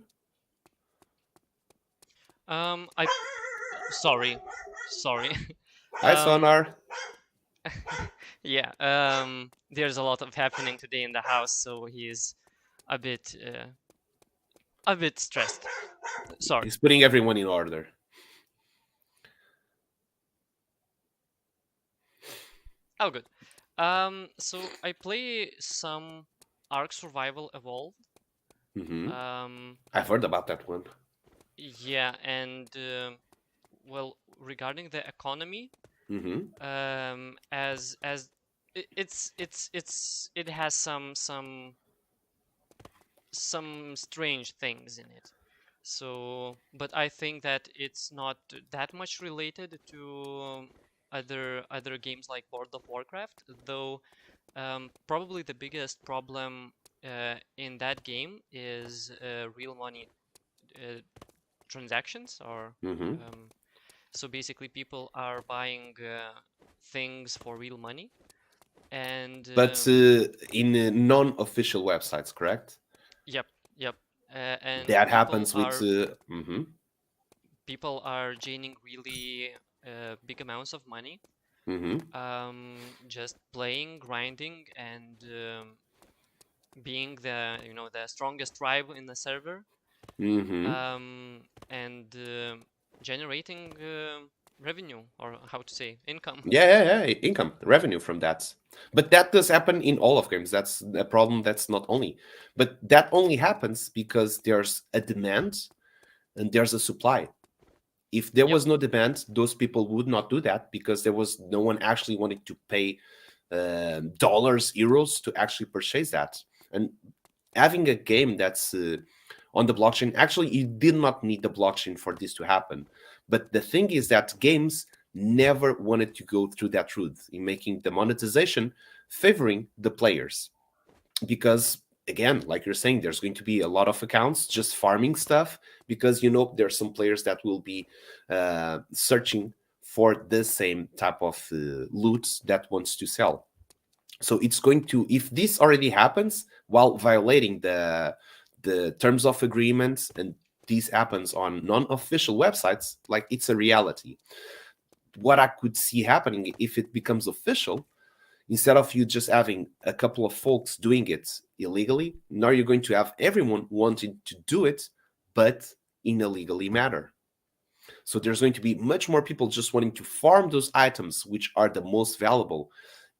I sorry, sorry. Hi, um, Sonar. yeah. There's a lot of happening today in the house, so he's a bit stressed. Sorry. He's putting everyone in order. Oh, good. So I play some Ark Survival Evolved. Mm-hmm. Um, I've heard about that one. yeah, and well, regarding the economy, Mm-hmm. as it has some strange things in it. So, but I think that it's not that much related to other games like World of Warcraft, though. Probably the biggest problem in that game is real money uh, transactions, or Mm-hmm. so basically people are buying things for real money, and But in non-official websites, correct? yep, yep, and That happens with. Mm-hmm. people are gaining really big amounts of money, Mm-hmm. just playing, grinding, and being the the strongest tribe in the server, Mm-hmm. and generating revenue, or how to say, income. Yeah. Income, revenue from that. But that does happen in all of games. That's a problem. That's not only, but that only happens because there's a demand and there's a supply. If there Yep. was no demand, those people would not do that, because there was no one actually wanting to pay dollars, euros to actually purchase that. And having a game that's on the blockchain, actually, you did not need the blockchain for this to happen. But the thing is that games never wanted to go through that route in making the monetization favoring the players, because again, like you're saying, there's going to be a lot of accounts just farming stuff because there's some players that will be searching for the same type of loot that wants to sell. So it's going to, if this already happens while violating the terms of agreements, and this happens on non-official websites, like it's a reality. What I could see happening if it becomes official, instead of you just having a couple of folks doing it illegally, now you're going to have everyone wanting to do it, but in a legally manner. So there's going to be much more people just wanting to farm those items, which are the most valuable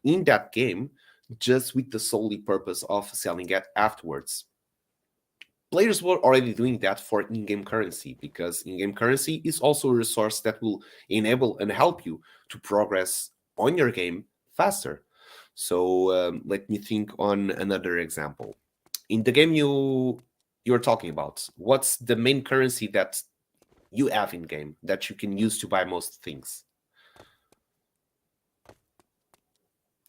in that game, just with the solely purpose of selling it afterwards. Players were already doing that for in-game currency, because in-game currency is also a resource that will enable and help you to progress on your game faster. So let me think on another example. In the game you're talking about, what's the main currency that you have in game that you can use to buy most things?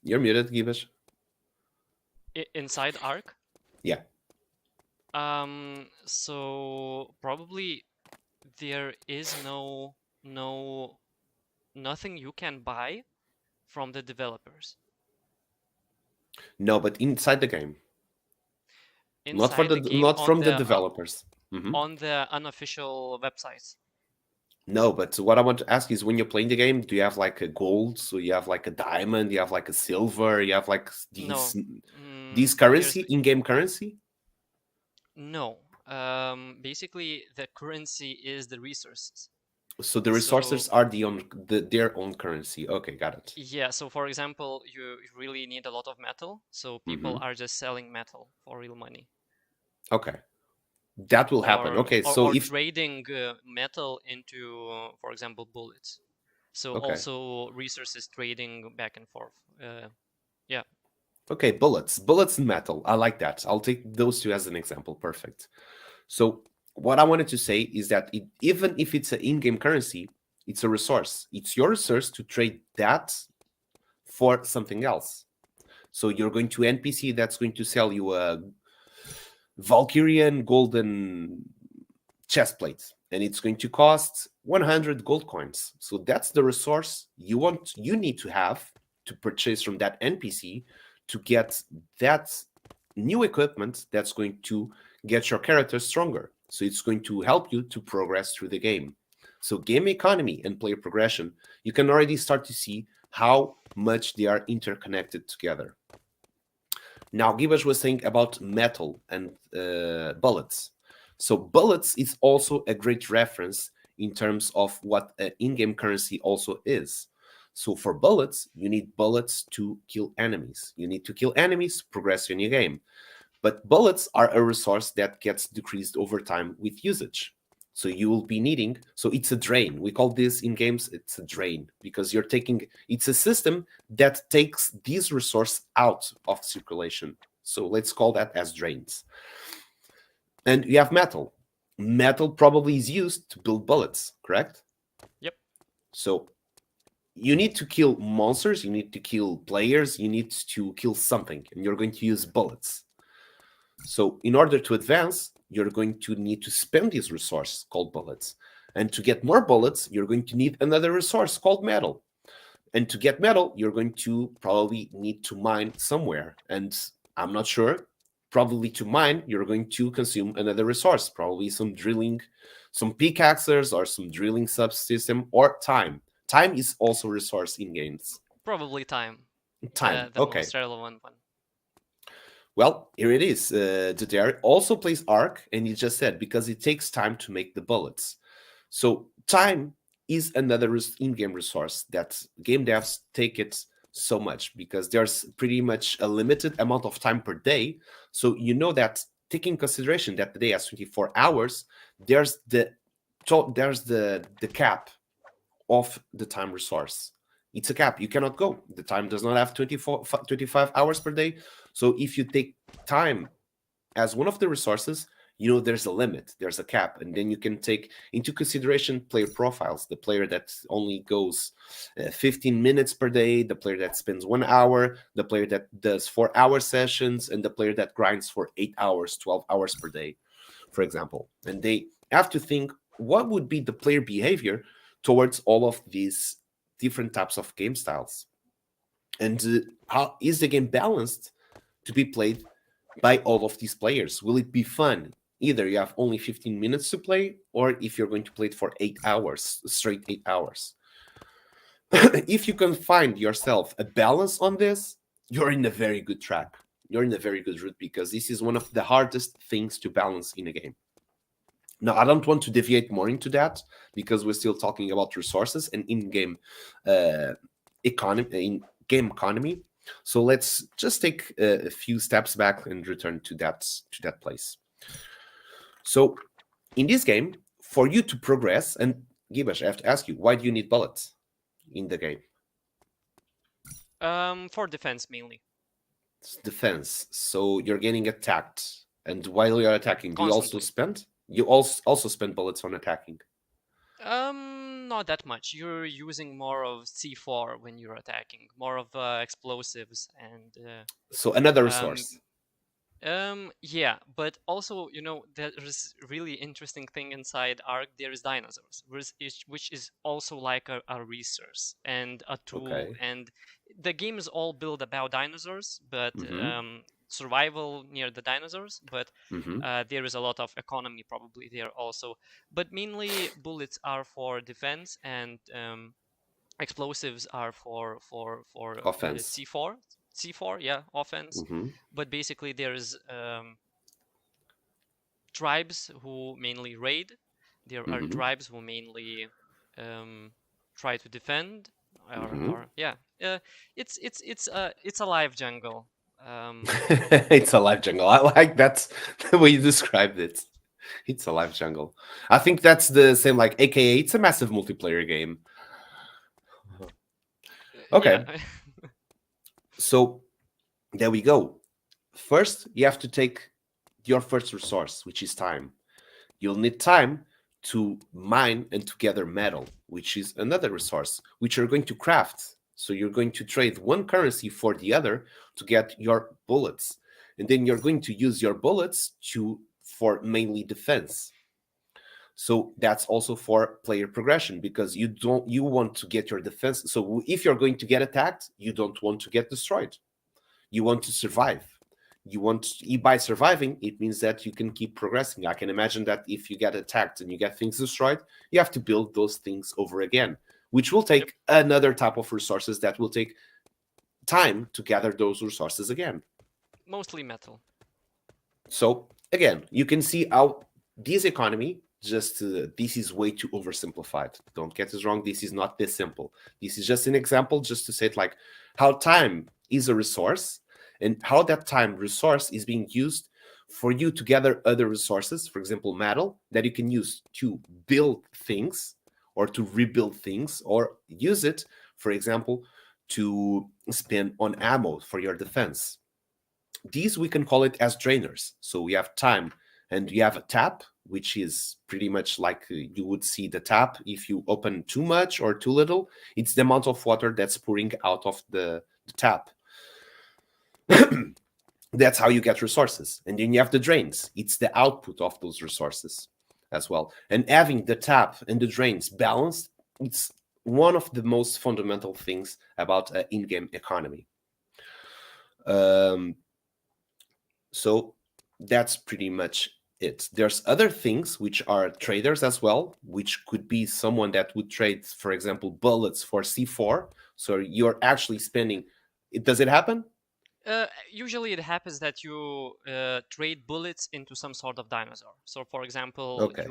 You're muted, Givesh. Inside Arc. Yeah. So probably there is nothing you can buy from the developers No, but inside the game. Not for inside the game not from the developers. on the unofficial websites. No, but what I want to ask is, when you're playing the game, do you have like a gold? So you have like a diamond, you have like a silver, you have like No, these here's currency, in-game currency? no. Basically, the currency is the resources. So the So resources are their own currency. Okay, got it. yeah, so for example, you really need a lot of metal, so people are just selling metal for real money, Okay. That will happen. Okay, so or if trading metal into, for example, bullets. So okay. also resources trading back and forth. Yeah. Okay, bullets and metal. I like that. I'll take those two as an example. Perfect. So what I wanted to say is that even if it's an in-game currency, it's a resource. It's your resource to trade that for something else. So you're going to NPC that's going to sell you a Valkyrian golden chest plate, and it's going to cost 100 gold coins. So that's the resource you need to have to purchase from that NPC to get that new equipment that's going to get your character stronger. So it's going to help you to progress through the game. So game economy and player progression, you can already start to see how much they are interconnected together. Now, Gibbs was saying about metal and bullets. So bullets is also a great reference in terms of what an in-game currency also is. So for bullets, you need bullets to kill enemies. You need to kill enemies to progress in your game. But bullets are a resource that gets decreased over time with usage. So you will be needing, so it's a drain. We call this in games, it's a drain, because it's a system that takes this resource out of circulation. So let's call that as drains. And you have metal. Metal probably is used to build bullets, correct? Yep. So you need to kill monsters, you need to kill players, you need to kill something, and you're going to use bullets. So in order to advance, you're going to need to spend this resource called bullets. And to get more bullets, you're going to need another resource called metal. And to get metal, you're going to probably need to mine somewhere. And I'm not sure. Probably to mine, you're going to consume another resource, probably some drilling, some pickaxes or some drilling subsystem, or time. Time is also a resource in games. Probably time. Time, The okay. most relevant one. Well, here it is. Jadar also plays Arc, and he just said, because it takes time to make the bullets. So time is another in-game resource that game devs take it so much, because there's pretty much a limited amount of time per day. So you know that, taking consideration that the day has 24 hours, there's the cap of the time resource. It's a cap. You cannot go. The time does not have 25 hours per day. So if you take time as one of the resources, there's a limit, there's a cap, and then you can take into consideration player profiles. The player that only goes 15 minutes per day, the player that spends 1 hour, the player that does 4 hour sessions, and the player that grinds for 8 hours, 12 hours per day, for example. And they have to think what would be the player behavior towards all of these different types of game styles, and how is the game balanced to be played by all of these players? Will it be fun? Either you have only 15 minutes to play, or if you're going to play it for 8 hours, straight 8 hours. If you can find yourself a balance on this, you're in a very good track. You're in a very good route, because this is one of the hardest things to balance in a game. Now, I don't want to deviate more into that, because we're still talking about resources and in-game economy, in-game economy. So let's just take a few steps back and return to that place. So in this game, for you to progress, and Gibash, I have to ask you, why do you need bullets in the game? For defense mainly. It's defense. So you're getting attacked, and while you're attacking, do you also Constantly. spend bullets on attacking? Not that much. You're using more of C4 when you're attacking, more of explosives and So another um, resource. yeah, but also, there is really interesting thing inside Ark. There is dinosaurs, which is also like a resource and a tool, Okay. and the game is all built about dinosaurs, but Mm-hmm. survival near the dinosaurs. But Mm-hmm. there is a lot of economy probably there also. But mainly bullets are for defense, and explosives are for Offense. C4, yeah, offense. Mm-hmm. But basically there's tribes who mainly raid. There are Mm-hmm. tribes who mainly try to defend, Mm-hmm. or yeah, it's a live jungle. um It's a live jungle. I like that the way you described it. It's a live jungle. I think that's the same, like AKA. It's a massive multiplayer game. yeah. Okay, so there we go. First, you have to take your first resource, which is time. You'll need time to mine and to gather metal, which is another resource, which you're going to craft. So you're going to trade one currency for the other to get your bullets. And then you're going to use your bullets for mainly defense. So that's also for player progression, because you want to get your defense. So if you're going to get attacked, you don't want to get destroyed. You want to survive. By surviving, it means that you can keep progressing. I can imagine that if you get attacked and you get things destroyed, you have to build those things over again, which will Yep. take another type of resources that will take time to gather those resources again. Mostly metal. So again, you can see how this economy, just this is way too oversimplified. Don't get us wrong, this is not this simple. This is just an example, just to say it, like how time is a resource, and how that time resource is being used for you to gather other resources, for example metal, that you can use to build things or to rebuild things, or use it, for example, to spend on ammo for your defense. These we can call it as drainers. So we have time, and we have a tap, which is pretty much like you would see the tap if you open too much or too little. It's the amount of water that's pouring out of the tap. That's how you get resources. And then you have the drains. It's the output of those resources as well. And having the tap and the drains balanced, it's one of the most fundamental things about an in-game economy. Um, So that's pretty much it. There's other things which are traders as well, which could be someone that would trade, for example, bullets for C4. So you're actually spending. Does it happen? Usually it happens that you trade bullets into some sort of dinosaur. So for example, Okay.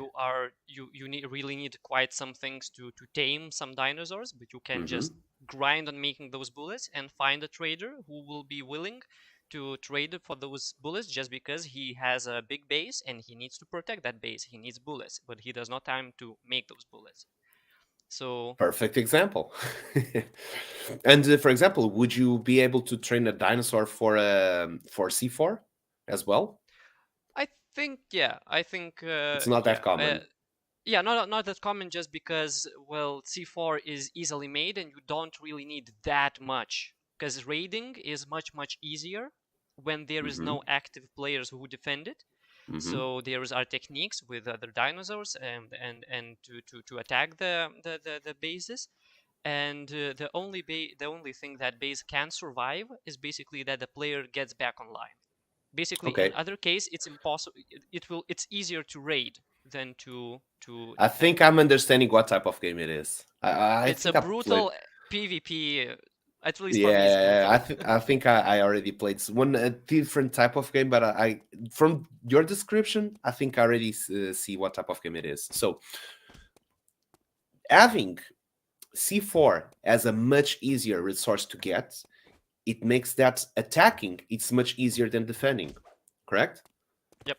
really need quite some things to tame some dinosaurs, but you can Mm-hmm. just grind on making those bullets and find a trader who will be willing to trade for those bullets, just because he has a big base and he needs to protect that base. He needs bullets, but he does not have time to make those bullets. So Perfect example. And for example, would you be able to train a dinosaur for C4 as well? I think yeah, I think It's not that yeah, common. yeah, not that common just because well, C4 is easily made and you don't really need that much because raiding is much easier when there is Mm-hmm. no active players who defend it. Mm-hmm. So there are techniques with other dinosaurs and to attack the bases. And the only thing that base can survive is basically that the player gets back online. Basically, in Okay. other case, it's impossible. It's easier to raid than to I think defend. I'm understanding what type of game it is. I It's a think I played. brutal PvP. At least for me, it's Yeah, brutal. I think I already played one a different type of game, but I from your description, I think I already see what type of game it is. So having C4 as a much easier resource to get, it makes that attacking it's much easier than defending. Correct? Yep.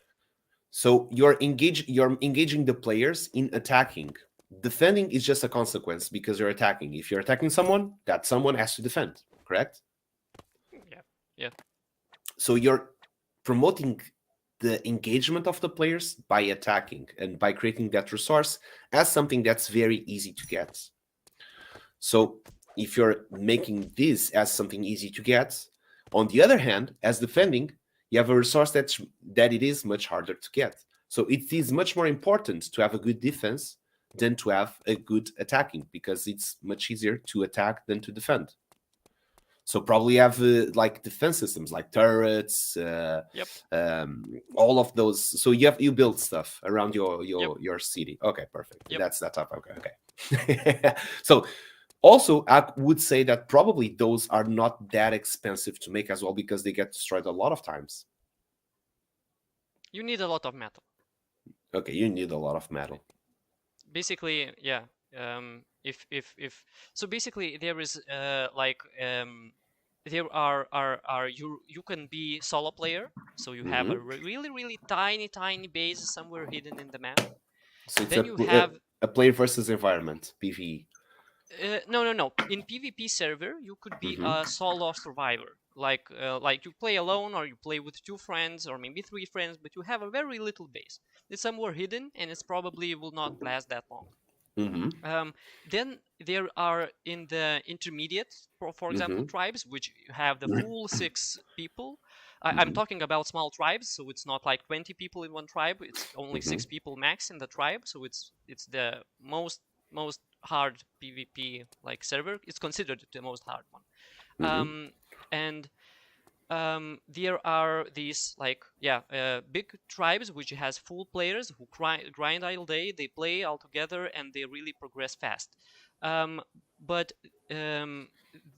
So you're engaging the players in attacking. Defending is just a consequence because you're attacking. If you're attacking someone, that someone has to defend. Correct? Yeah. Yeah. So you're promoting the engagement of the players by attacking and by creating that resource as something that's very easy to get. So if you're making this as something easy to get, on the other hand, as defending, you have a resource that it is much harder to get. So it is much more important to have a good defense than to have a good attacking because it's much easier to attack than to defend. So probably have like defense systems like turrets, Yep. all of those. So you build stuff around your Yep. your city. Okay, perfect. Yep. That's that type. Okay, okay. So also, I would say that probably those are not that expensive to make as well because they get destroyed a lot of times. You need a lot of metal. Okay, you need a lot of metal. Basically, yeah. If so, basically there is there are you can be solo player, so you have a Hmm. really tiny base somewhere hidden in the map. So it's Then you have a player versus environment PvE. no. In PvP server, you could be Hmm. a solo survivor. Like you play alone or you play with two friends or maybe three friends, but you have a very little base. It's somewhere hidden and it's probably will not last that long. Hmm. Um, then there are in the intermediate, for example, Hmm. tribes which have the full six people. I'm Hmm. talking about small tribes, so it's not like 20 people in one tribe. It's only Hmm. six people max in the tribe, so it's the most hard PvP like server. It's considered the most hard one. Hmm. And there are these like big tribes which has full players who grind all day. They play all together and they really progress fast. Um, but um,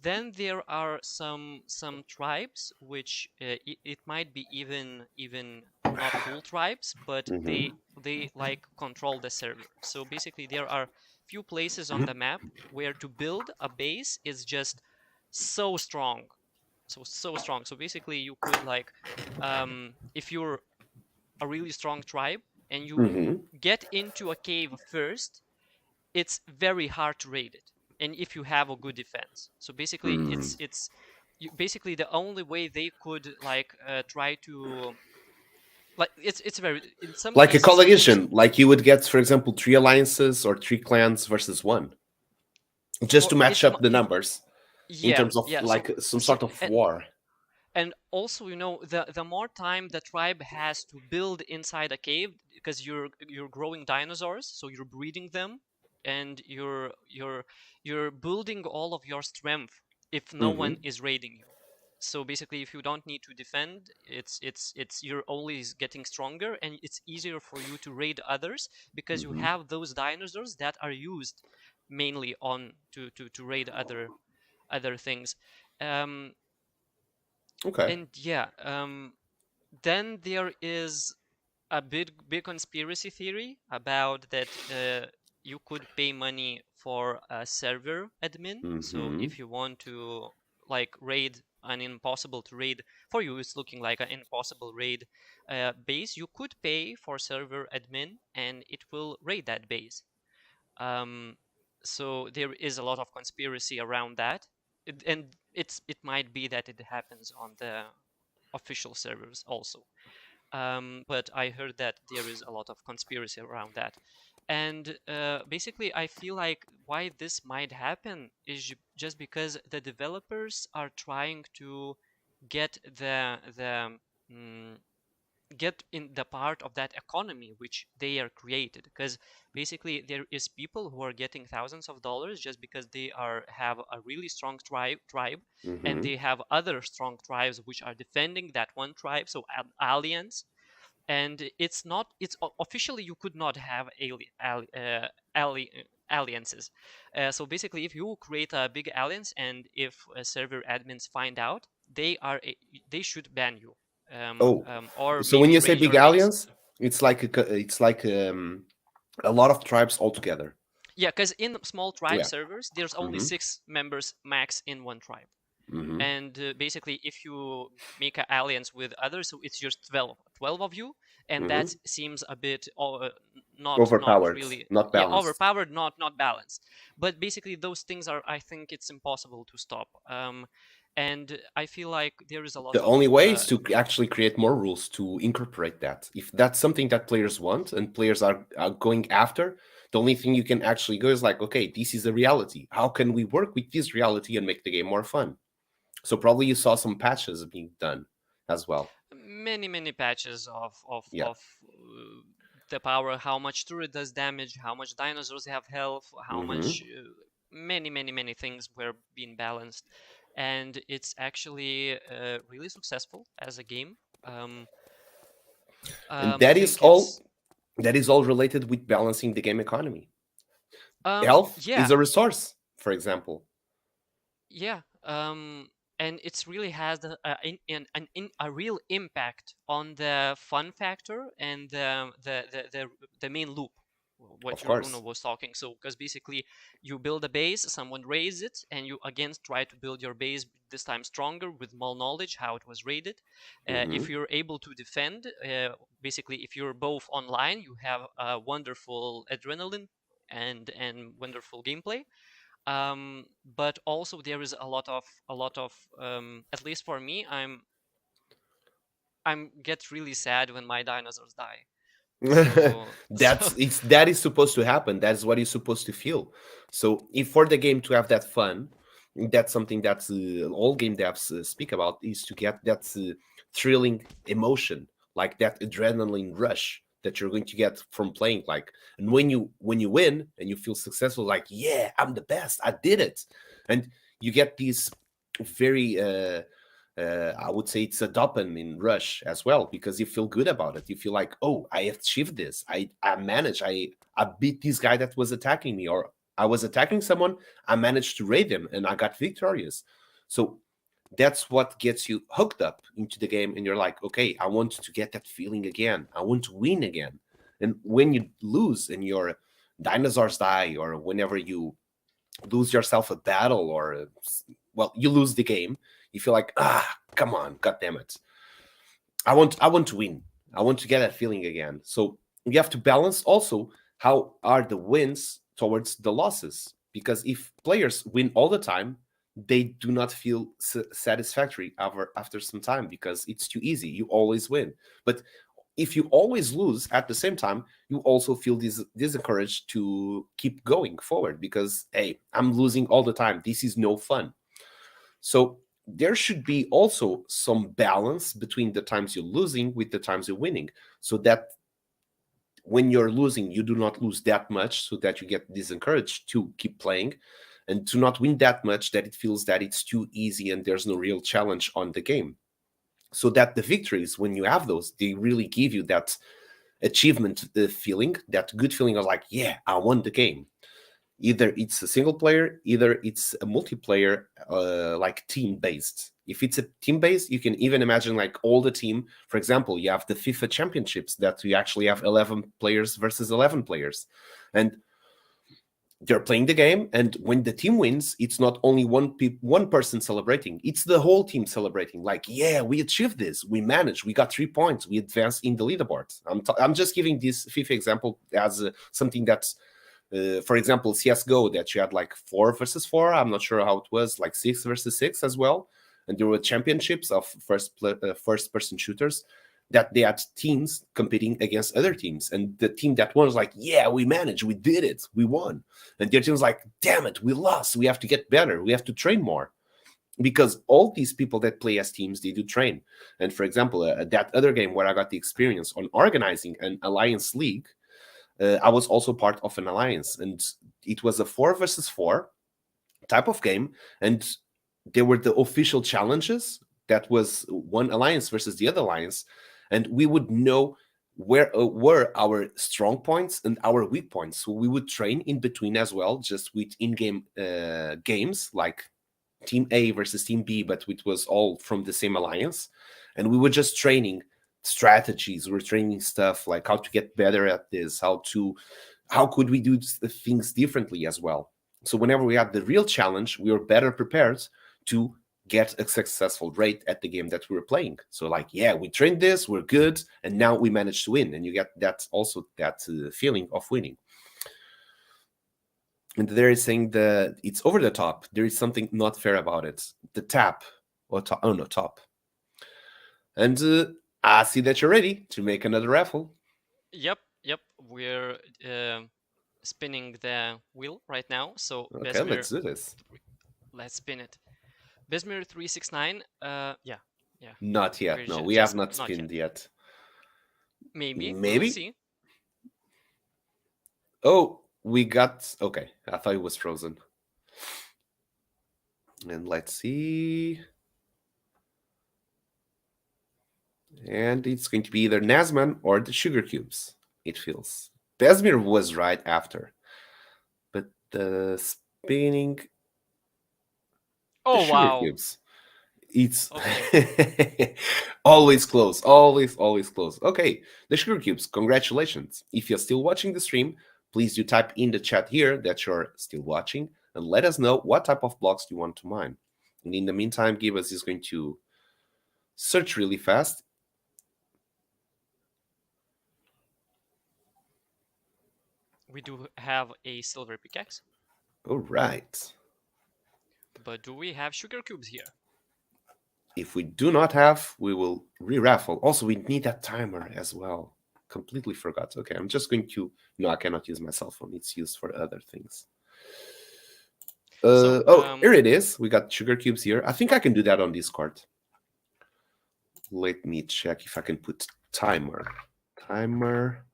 then there are some tribes which it might be even not full tribes, but Hmm. they like control the server. So basically, there are few places on the map where to build a base is just so strong, so strong. So basically you could like if you're a really strong tribe and you Hmm. get into a cave first, it's very hard to raid it, and if you have a good defense. So basically Hmm. basically the only way they could like try to like it's very in some Like a cases it's coalition, like you would get, for example, three alliances or three clans versus one, just for to match up the numbers in yeah, terms of yeah. like some So sort of war. and also the more time the tribe has to build inside a cave because you're growing dinosaurs, so you're breeding them and you're building all of your strength if no one Hmm. is raiding you. So basically if you don't need to defend, it's you're always getting stronger and it's easier for you to raid others because you Hmm. have those dinosaurs that are used mainly on to raid other things. um Okay. and yeah, then there is a big conspiracy theory about that you could pay money for a server admin. So Hmm. if you want to like raid an impossible to raid for you, it's looking like an impossible raid base. You could pay for server admin, and it will raid that base. Um, so there is a lot of conspiracy around that, and it might be that it happens on the official servers also. but I heard that there is a lot of conspiracy around that. And basically, I feel like why this might happen is just because the developers are trying to get mm, get in the part of that economy which they are created, because basically there is people who are getting thousands of dollars just because they are have a really strong tribe, and Hmm. they have other strong tribes which are defending that one tribe, so an alliance. And it's not, officially you could not have alliances. So basically, if you create a big alliance and if server admins find out, they should ban you, Oh, or so when maybe you say raise big your base. alliance, it's like a lot of tribes all together. Yeah, because in small tribe Yeah. servers there's only Hmm. 6 members max in one tribe. Hmm. And basically, if you make an alliance with others, so it's just 12 of you, and Hmm. that seems a bit not Overpowered, really, not yeah, balanced. overpowered, not balanced. But basically those things are, I think it's impossible to stop. And I feel like there is a lot The of only way is to actually create more rules to incorporate that. If that's something that players want and players are going after, the only thing you can actually go is like, okay, this is a reality. How can we work with this reality and make the game more fun? So probably you saw some patches being done as well. many patches Yeah. of the power, how much turret does damage, how much dinosaurs have health, how Hmm. much many things were being balanced. And it's actually really successful as a game. um, And I that is think all. it's That is all related with balancing the game economy. Health yeah, is a resource, for example. yeah. And it's really has a real impact on the fun factor and the main loop, what Of your Bruno course. was talking. So because basically you build a base, someone raises it, and you again try to build your base this time stronger with more knowledge how it was raided. Hmm. If you're able to defend, basically if you're both online, you have a wonderful adrenaline and wonderful gameplay. But also there is a lot of at least for me, I'm get really sad when my dinosaurs die. So so That is supposed to happen. That's what you're supposed to feel. So if for the game to have that fun, that's something that all game devs speak about, is to get that thrilling emotion, like that adrenaline rush that you're going to get from playing. Like, and when you win and you feel successful, like, yeah, I'm the best, I did it. And you get these very I would say it's a dopamine rush as well, because you feel good about it. You feel like, oh, I achieved this. I managed. I beat this guy that was attacking me, or I was attacking someone. I managed to raid him, and I got victorious. So that's what gets you hooked up into the game, and you're like, okay, I want to get that feeling again. I want to win again. And when you lose and your dinosaurs die, or whenever you lose yourself a battle, or well, you lose the game, you feel like, come on, god damn it, I want to win. I want to get that feeling again. So you have to balance also how are the wins towards the losses, because if players win all the time, they do not feel satisfactory after some time, because it's too easy, you always win. But if you always lose at the same time, you also feel disencouraged to keep going forward, because hey, I'm losing all the time, this is no fun. So there should be also some balance between the times you're losing with the times you're winning, so that when you're losing, you do not lose that much, so that you get disencouraged to keep playing, and to not win that much that it feels that it's too easy and there's no real challenge on the game. So that the victories, when you have those, they really give you that achievement feeling, that good feeling of like, yeah, I won the game. Either it's a single player, either it's a multiplayer, like team based. If it's a team based, you can even imagine like all the team. For example, you have the FIFA championships that you actually have 11 players versus 11 players, and they're playing the game, and when the team wins, it's not only one person celebrating, it's the whole team celebrating, like, yeah, we achieved this, we managed, we got 3 points, we advanced in the leaderboard. I'm just giving this FIFA example as something that's for example, CSGO, that you had like 4 versus 4. I'm not sure how it was, like 6 versus 6 as well. And there were championships of first person shooters. that they had teams competing against other teams, and the team that won was like, yeah, we managed, we did it, we won. And the other team was like, damn it, we lost, we have to get better, we have to train more, because all these people that play as teams, they do train. And for example, that other game where I got the experience on organizing an alliance league, I was also part of an alliance, and it was a 4 versus 4 type of game, and there were the official challenges that was one alliance versus the other alliance, and we would know where were our strong points and our weak points, so we would train in between as well, just with in-game games like team A versus team B, but it was all from the same alliance. And we were just training strategies. We were training stuff like how to get better at this, how could we do things differently as well. So whenever we had the real challenge, we were better prepared to get a successful rate at the game that we were playing. So like, yeah, we trained this, we're good, and now we managed to win. And you get that also that feeling of winning. And there is saying that it's over the top. There is something not fair about it. The tap or top, oh no, top. And I see that you're ready to make another raffle. Yep. We're spinning the wheel right now. So Okay, Besmir, let's do this. let's spin it. Besmir 369. Yeah. Not yet. No, we just have not not spinned yet. Maybe. Maybe. We'll see. Oh, we got. Okay, I thought it was frozen. And let's see. And it's going to be either Nazman or the sugar cubes. It feels. Besmir was right after, but the spinning. Oh The sugar wow. cubes. It's Okay. always close, always close. Okay, the sugar cubes, congratulations. If you're still watching the stream, please do type in the chat here that you're still watching and let us know what type of blocks you want to mine. And in the meantime, Gibbs is going to search really fast. We do have a silver pickaxe. All right. But do we have sugar cubes here? If we do not have, we will re-raffle. Also, we need that timer as well. Completely forgot. Okay, I'm just going to... No, I cannot use my cell phone. It's used for other things. Here it is. We got sugar cubes here. I think I can do that on Discord. Let me check if I can put timer. Timer.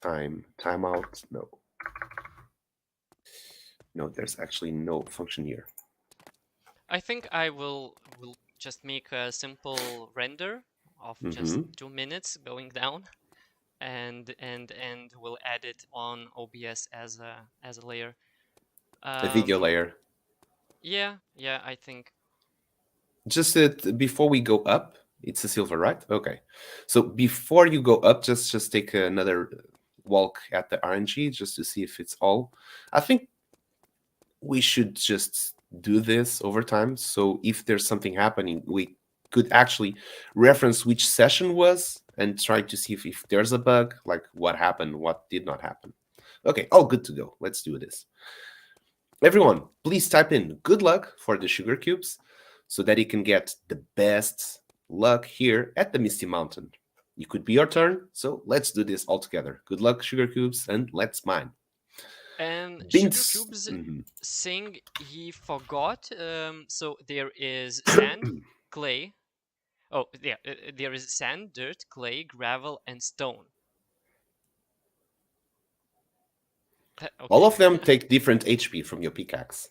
Timeout. No. No, there's actually no function here. I think I will just make a simple render of just 2 minutes going down, and we'll add it on OBS as a layer. A video layer. Yeah, I think. Just before we go up, it's a silver, right? Okay. So before you go up, just take another walk at the RNG just to see if it's all. I think we should just do this over time. So if there's something happening, we could actually reference which session was and try to see if there's a bug, like what happened, what did not happen. Okay, all good to go. Let's do this. Everyone, please type in good luck for the sugar cubes so that you can get the best luck here at the Misty Mountain. It could be your turn, so let's do this all together. Good luck, sugar cubes, and let's mine. And Sugar Cubes saying he forgot. So there is sand, clay. Oh, yeah, there is sand, dirt, clay, gravel, and stone. Okay. All of them take different HP from your pickaxe.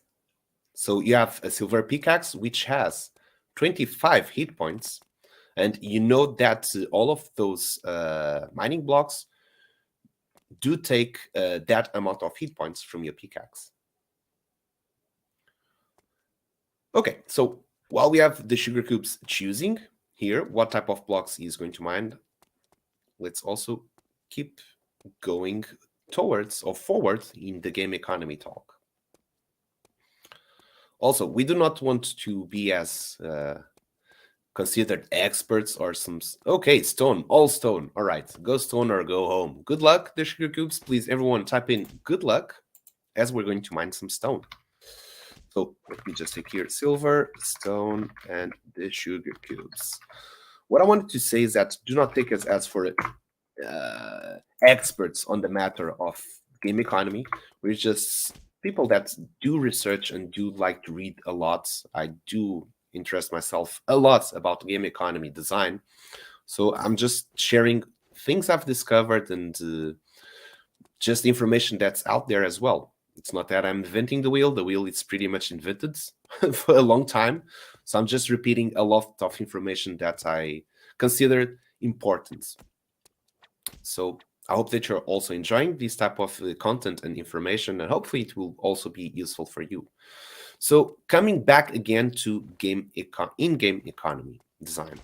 So you have a silver pickaxe, which has 25 hit points. And you know that all of those mining blocks do take that amount of hit points from your pickaxe. Okay, so while we have the sugar cubes choosing here what type of blocks he's going to mine, let's also keep going towards or forward in the game economy talk. Also, we do not want to be as considered experts or some... Okay, stone, all stone. All right, go stone or go home. Good luck, the sugar cubes. Please, everyone, type in good luck as we're going to mine some stone. So let me just take here silver, stone, and the sugar cubes. what I wanted to say is that do not take us as for experts on the matter of game economy. We're just people that do research and do like to read a lot. I do interest myself a lot about game economy design. So I'm just sharing things I've discovered and just information that's out there as well. It's not that I'm inventing the wheel. The wheel is pretty much invented for a long time. So I'm just repeating a lot of information that I considered important. So I hope that you're also enjoying this type of content and information, and hopefully it will also be useful for you. So coming back again to in-game economy design.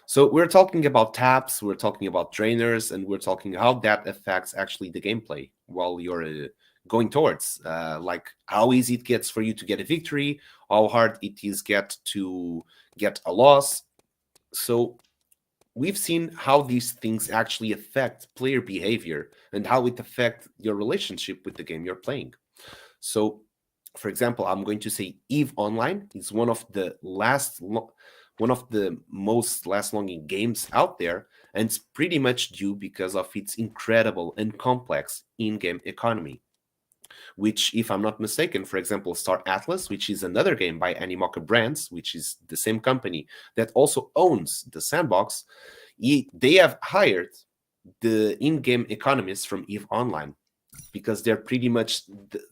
So we're talking about taps, we're talking about trainers, and we're talking how that affects actually the gameplay while you're going towards, like how easy it gets for you to get a victory, how hard it is to get a loss. So we've seen how these things actually affect player behavior and how it affects your relationship with the game you're playing. So, for example, I'm going to say EVE Online is one of the most last longing games out there, and it's pretty much due because of its incredible and complex in-game economy. Which, if I'm not mistaken, for example, Star Atlas, which is another game by Animoca Brands, which is the same company that also owns the Sandbox, they have hired the in-game economists from EVE Online because they're pretty much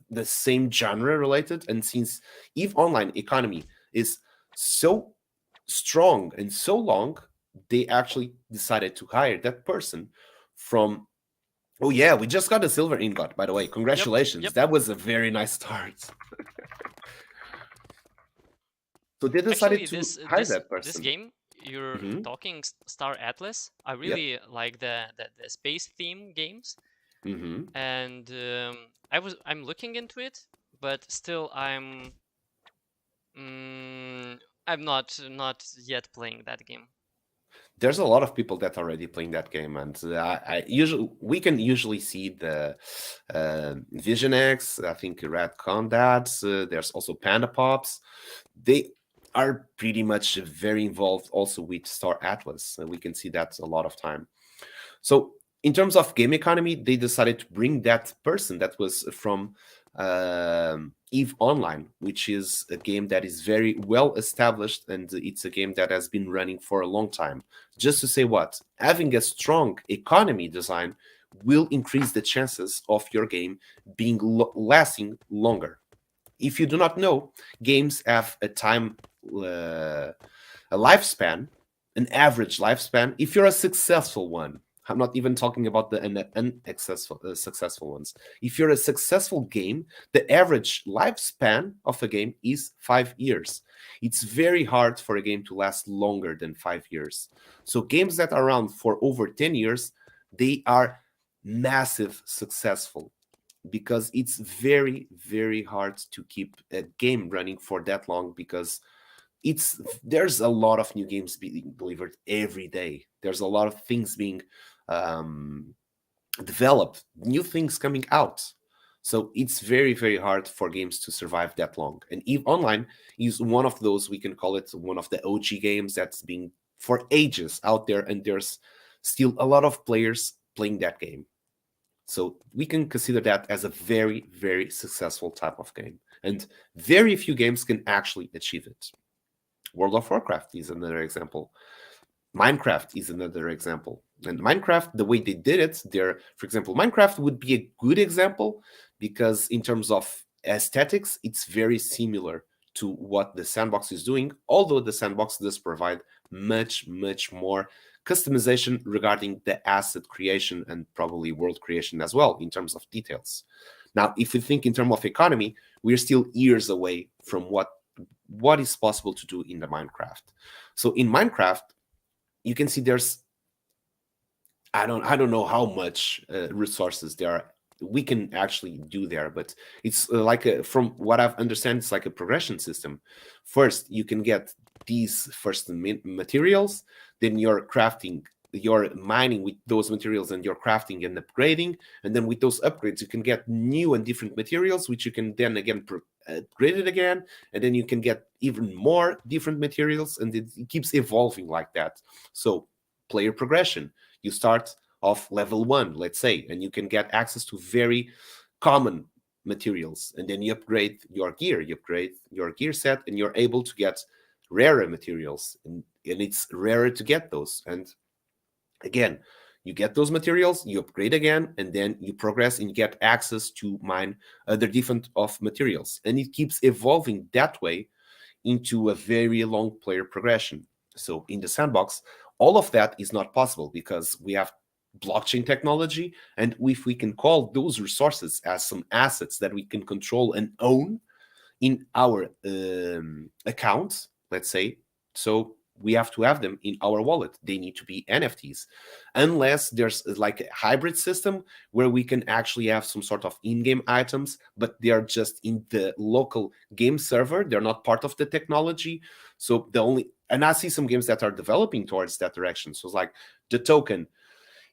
the same genre related. And since EVE Online economy is so strong and so long, they actually decided to hire that person from. Oh yeah, we just got a silver ingot, by the way. Congratulations. Yep. That was a very nice start. So they decided Actually, to this hire this that this person. game you're Hmm. talking Star Atlas. I Yep. really like the space theme games, Hmm. and I'm looking into it, but still I'm not yet playing that game. There's a lot of people that are already playing that game, and we can usually see the Vision X. I think Red Condat. There's also Panda Pops. They are pretty much very involved also with Star Atlas. We can see that a lot of time. So in terms of game economy, they decided to bring that person that was from Eve Online, which is a game that is very well established, and it's a game that has been running for a long time. Just to say what, having a strong economy design will increase the chances of your game being lasting longer. If you do not know, games have a lifespan, an average lifespan. If you're a successful one, I'm not even talking about the unsuccessful successful ones. If you're a successful game, the average lifespan of a game is 5 years. It's very hard for a game to last longer than 5 years. So games that are around for over 10 years, they are massive successful because it's very very hard to keep a game running for that long because there's a lot of new games being delivered every day. There's a lot of things being um, developed, new things coming out. So it's very very hard for games to survive that long. And Eve Online is one of those, we can call it one of the OG games that's been for ages out there, and there's still a lot of players playing that game. So we can consider that as a very, very successful type of game. And very few games can actually achieve it. World of Warcraft is another example. Minecraft is another example. And Minecraft, the way they did it, for example, Minecraft would be a good example because in terms of aesthetics, it's very similar to what the Sandbox is doing, although the Sandbox does provide much, much more customization regarding the asset creation and probably world creation as well in terms of details. Now, if we think in terms of economy, we're still years away from what is possible to do in the Minecraft. So in Minecraft, you can see there's I don't know how much resources there are we can actually do there, but it's from what I've understand, it's like a progression system. First, you can get these first materials, then you're mining with those materials and you're crafting and upgrading, and then with those upgrades you can get new and different materials which you can then again upgrade it again, and then you can get even more different materials, and it keeps evolving like that. So player progression, you start off level 1, let's say, and you can get access to very common materials, and then you upgrade your gear, you upgrade your gear set, and you're able to get rarer materials, and it's rarer to get those. And again, you get those materials, you upgrade again, and then you progress and you get access to mine other different of materials, and it keeps evolving that way into a very long player progression. So in the sandbox, all of that is not possible because we have blockchain technology, and if we can call those resources as some assets that we can control and own in our accounts, let's say, so we have to have them in our wallet. They need to be NFTs, unless there's like a hybrid system where we can actually have some sort of in-game items, but they are just in the local game server. They're not part of the technology. So the only, and I see some games that are developing towards that direction. So it's like the token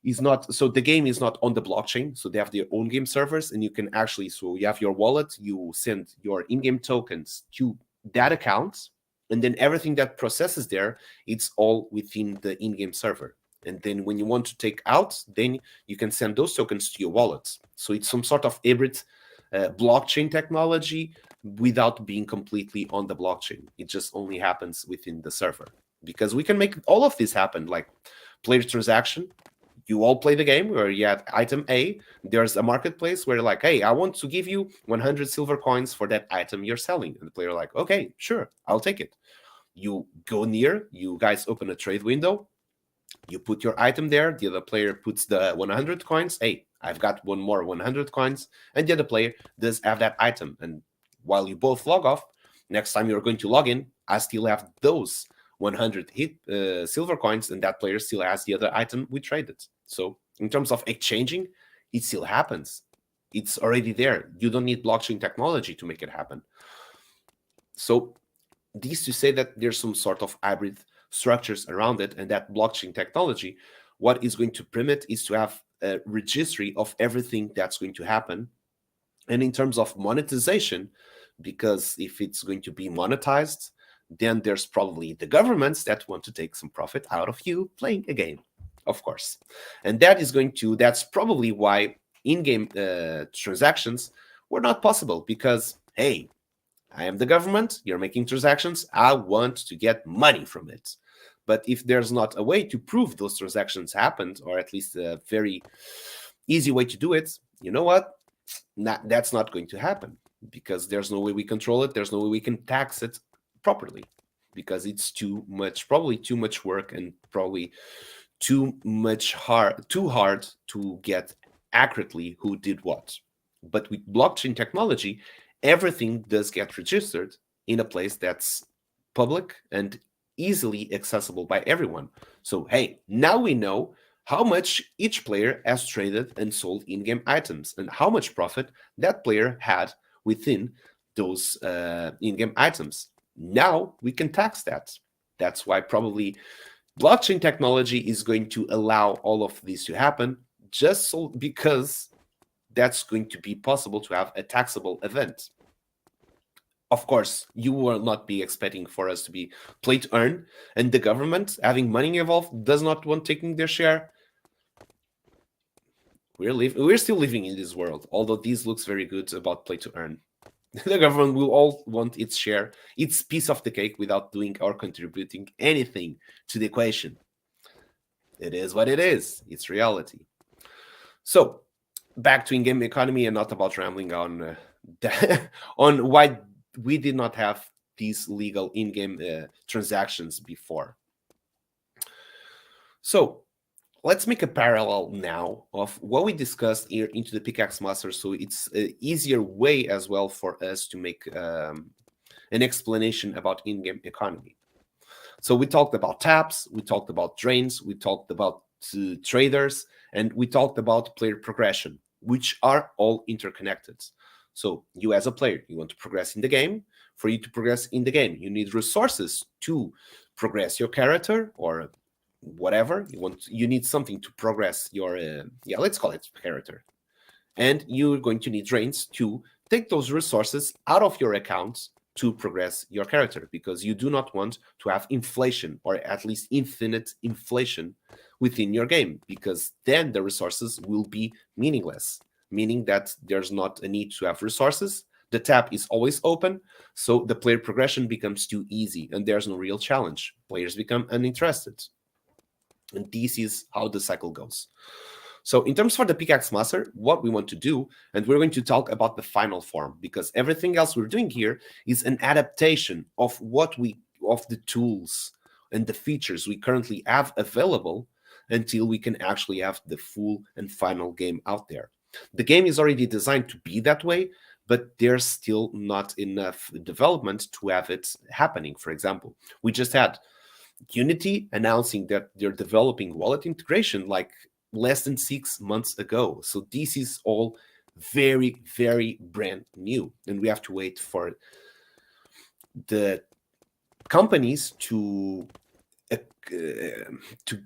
is not, so the game is not on the blockchain, so they have their own game servers, and you can actually, so you have your wallet, you send your in-game tokens to that account, and then everything that processes there, it's all within the in-game server. And then when you want to take out, then you can send those tokens to your wallets. So it's some sort of hybrid blockchain technology without being completely on the blockchain. It just only happens within the server, because we can make all of this happen, like player transaction. You all play the game where you have item A. There's a marketplace where like, hey, I want to give you 100 silver coins for that item you're selling. And the player like, okay, sure, I'll take it. You go near, you guys open a trade window, you put your item there, the other player puts the 100 coins. Hey, I've got one more 100 coins. And the other player does have that item. And while you both log off, next time you're going to log in, I still have those 100 silver coins, and that player still has the other item we traded. So in terms of exchanging, it still happens. It's already there. You don't need blockchain technology to make it happen. So this to say that there's some sort of hybrid structures around it, and that blockchain technology, what is going to permit is to have a registry of everything that's going to happen. And in terms of monetization, because if it's going to be monetized, then there's probably the governments that want to take some profit out of you playing a game, of course. And that's probably why in-game transactions were not possible, because, hey, I am the government, you're making transactions, I want to get money from it. But if there's not a way to prove those transactions happened, or at least a very easy way to do it, you know what? That's not going to happen, because there's no way we control it. There's no way we can tax it properly, because it's probably too much work, and probably too hard to get accurately who did what. But with blockchain technology, everything does get registered in a place that's public and easily accessible by everyone. So hey, now we know how much each player has traded and sold in-game items, and how much profit that player had within those in-game items. Now we can tax that. That's why probably blockchain technology is going to allow all of this to happen, just so because that's going to be possible to have a taxable event. Of course, you will not be expecting for us to be play to earn, and the government having money involved does not want taking their share. We're still living in this world, although this looks very good about play to earn. The government will all want its share, its piece of the cake, without doing or contributing anything to the equation. It is what it is. It's reality. So, back to in-game economy, and not about rambling on on why we did not have these legal in-game transactions before. So, let's make a parallel now of what we discussed here into the Pickaxe Master, so it's an easier way as well for us to make an explanation about in-game economy. So we talked about taps, we talked about drains, we talked about traders, and we talked about player progression, which are all interconnected. So you as a player, you want to progress in the game. For you to progress in the game, you need resources to progress your character, or whatever you need something to progress your let's call it character, and you're going to need drains to take those resources out of your accounts to progress your character, because you do not want to have inflation, or at least infinite inflation within your game, because then the resources will be meaningless, meaning that there's not a need to have resources. The tab is always open, so the player progression becomes too easy and there's no real challenge. Players become uninterested. And this is how the cycle goes. So in terms for the Pickaxe Master, what we want to do, and we're going to talk about the final form, because everything else we're doing here is an adaptation of the tools and the features we currently have available until we can actually have the full and final game out there. The game is already designed to be that way, but there's still not enough development to have it happening. For example, we just had Unity announcing that they're developing wallet integration like less than 6 months ago. So this is all very, very brand new. And we have to wait for the companies to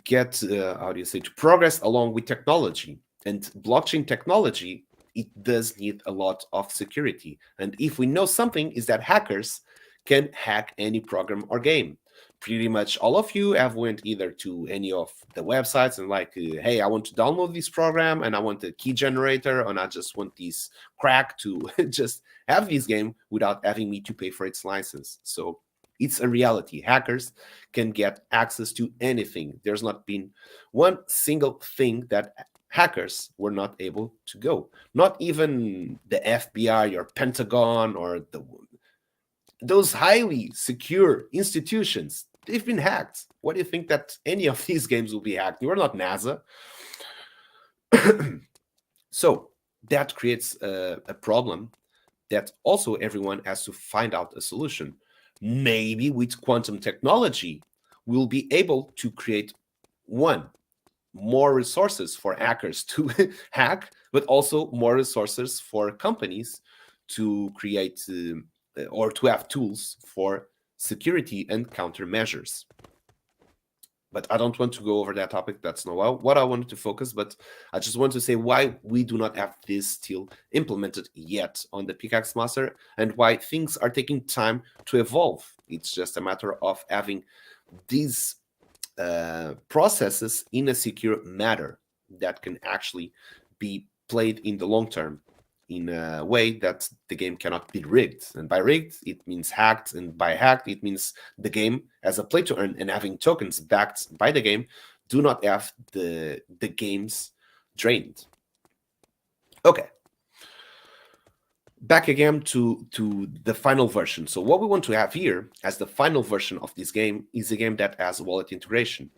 get, how do you say, to progress along with technology. And blockchain technology, it does need a lot of security. And if we know something, is that hackers can hack any program or game. Pretty much all of you have went either to any of the websites and like, hey, I want to download this program and I want a key generator and I just want this crack to just have this game without having me to pay for its license. So it's a reality. Hackers can get access to anything. There's not been one single thing that hackers were not able to go. Not even the FBI or Pentagon or those highly secure institutions, they've been hacked. What do you think that any of these games will be hacked? We're not NASA. So that creates a problem that also everyone has to find out a solution. Maybe with quantum technology, we'll be able to create more resources for hackers to hack, but also more resources for companies to create or to have tools for security and countermeasures. But I don't want to go over that topic. That's not what I wanted to focus, but I just want to say why we do not have this still implemented yet on the Pickaxe Master and why things are taking time to evolve. It's just a matter of having these processes in a secure manner that can actually be played in the long term in a way that the game cannot be rigged. And by rigged, it means hacked. And by hacked, it means the game as a play to earn and having tokens backed by the game do not have the games drained. Okay. Back again to the final version. So what we want to have here as the final version of this game is a game that has wallet integration.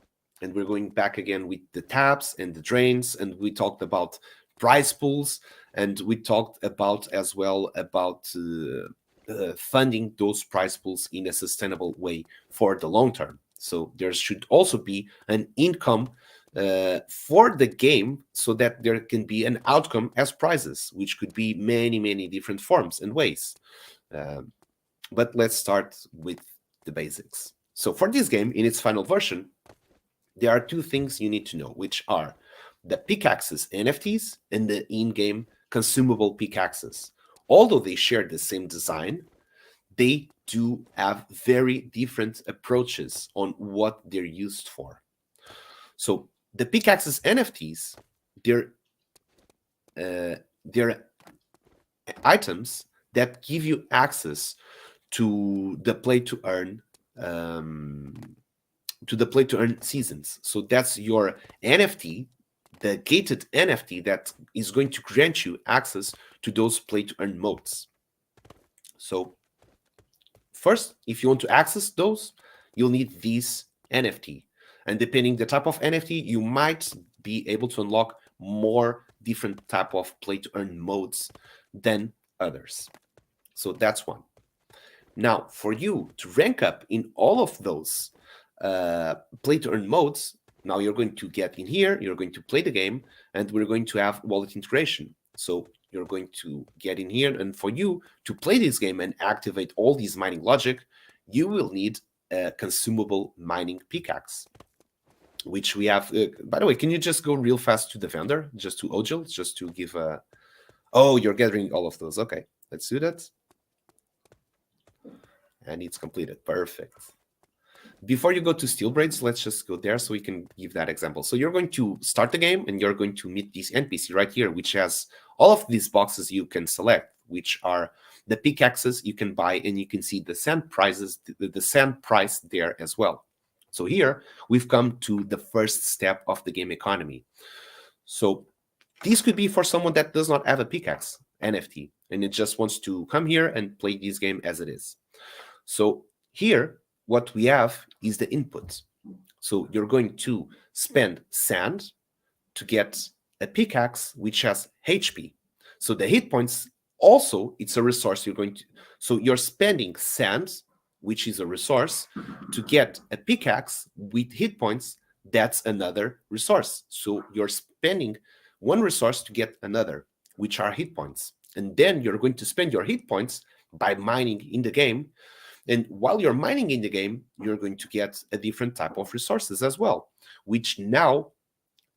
And we're going back again with the tabs and the drains. And we talked about prize pools. And we talked about as well about funding those prize pools in a sustainable way for the long term. So there should also be an income for the game so that there can be an outcome as prizes, which could be many, many different forms and ways. But let's start with the basics. So for this game, in its final version, there are two things you need to know, which are the pickaxes NFTs and the in-game consumable pickaxes. Although they share the same design, they do have very different approaches on what they're used for. So the pickaxes NFTs, they're items that give you access to the play to earn seasons. So that's your NFT, the gated NFT that is going to grant you access to those play to earn modes. So first, if you want to access those, you'll need this NFT. And depending the type of NFT, you might be able to unlock more different type of play to earn modes than others. So that's one. Now, for you to rank up in all of those play to earn modes, now you're going to get in here, you're going to play the game, and we're going to have wallet integration. So you're going to get in here, and for you to play this game and activate all these mining logic, you will need a consumable mining pickaxe, which we have. By the way, can you just go real fast to the vendor, just to Ojil, just to give a... Oh, you're gathering all of those. Okay. Let's do that. And it's completed. Perfect. Before you go to steel braids, let's just go there so we can give that example. So you're going to start the game and you're going to meet this NPC right here, which has all of these boxes you can select, which are the pickaxes you can buy, and you can see the sand prices, the sand price there as well. So here we've come to the first step of the game economy. So this could be for someone that does not have a pickaxe NFT and it just wants to come here and play this game as it is. So here, what we have is the input. So you're going to spend sand to get a pickaxe which has HP. So the hit points also, it's a resource you're going to. So you're spending sand, which is a resource, to get a pickaxe with hit points. That's another resource. So you're spending one resource to get another, which are hit points. And then you're going to spend your hit points by mining in the game. And while you're mining in the game, you're going to get a different type of resources as well, which now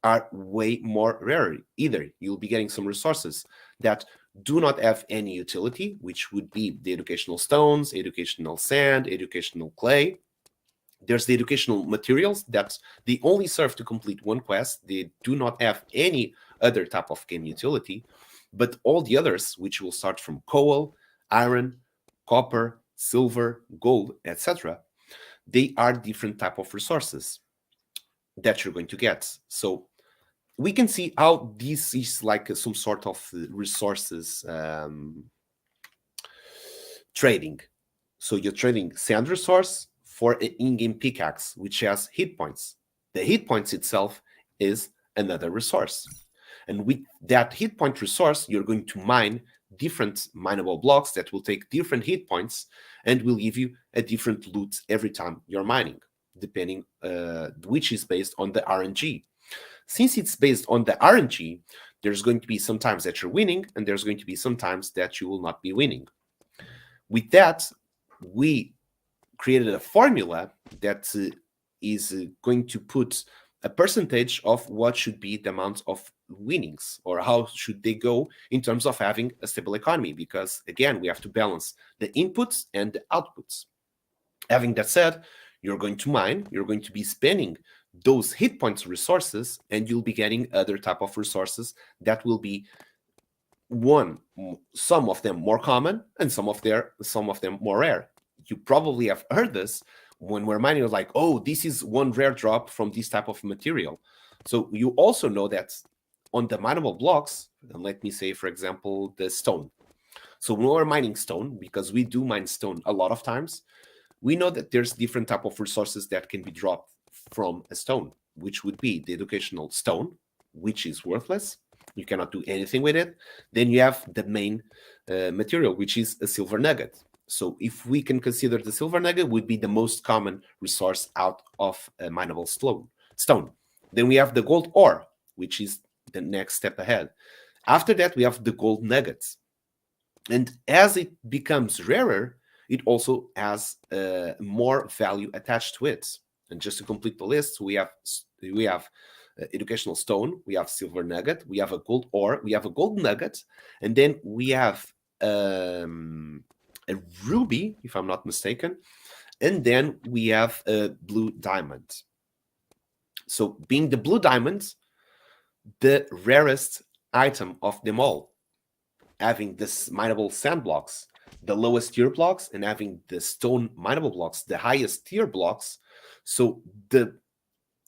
are way more rare. Either you'll be getting some resources that do not have any utility, which would be the educational stones, educational sand, educational clay. There's the educational materials that they only serve to complete one quest. They do not have any other type of game utility, but all the others, which will start from coal, iron, copper, silver, gold, etc., they are different type of resources that you're going to get. So we can see how this is like some sort of resources trading. So you're trading sand resource for an in-game pickaxe, which has hit points. The hit points itself is another resource. And with that hit point resource, you're going to mine different mineable blocks that will take different hit points and will give you a different loot every time you're mining, depending which is based on the RNG. Since it's based on the RNG, there's going to be some times that you're winning and there's going to be some times that you will not be winning. With that, we created a formula that is going to put a percentage of what should be the amount of winnings, or how should they go in terms of having a stable economy, because again, we have to balance the inputs and the outputs. Having that said, you're going to mine, you're going to be spending those hit points resources, and you'll be getting other type of resources that will be some of them more common and some of them more rare. You probably have heard this when we're mining, like, oh, this is one rare drop from this type of material. So you also know that on the mineable blocks, and let me say, for example, the stone. So when we're mining stone, because we do mine stone a lot of times, we know that there's different type of resources that can be dropped from a stone, which would be the educational stone, which is worthless. You cannot do anything with it. Then you have the main material, which is a silver nugget. So if we can consider the silver nugget would be the most common resource out of a mineable stone. Then we have the gold ore, which is the next step ahead. After that, we have the gold nuggets. And as it becomes rarer, it also has more value attached to it. And just to complete the list, we have educational stone, we have silver nugget, we have a gold ore, we have a gold nugget, and then we have a ruby, if I'm not mistaken, and then we have a blue diamond. So being the blue diamond, the rarest item of them all, having this mineable sand blocks, the lowest tier blocks, and having the stone mineable blocks, the highest tier blocks. So the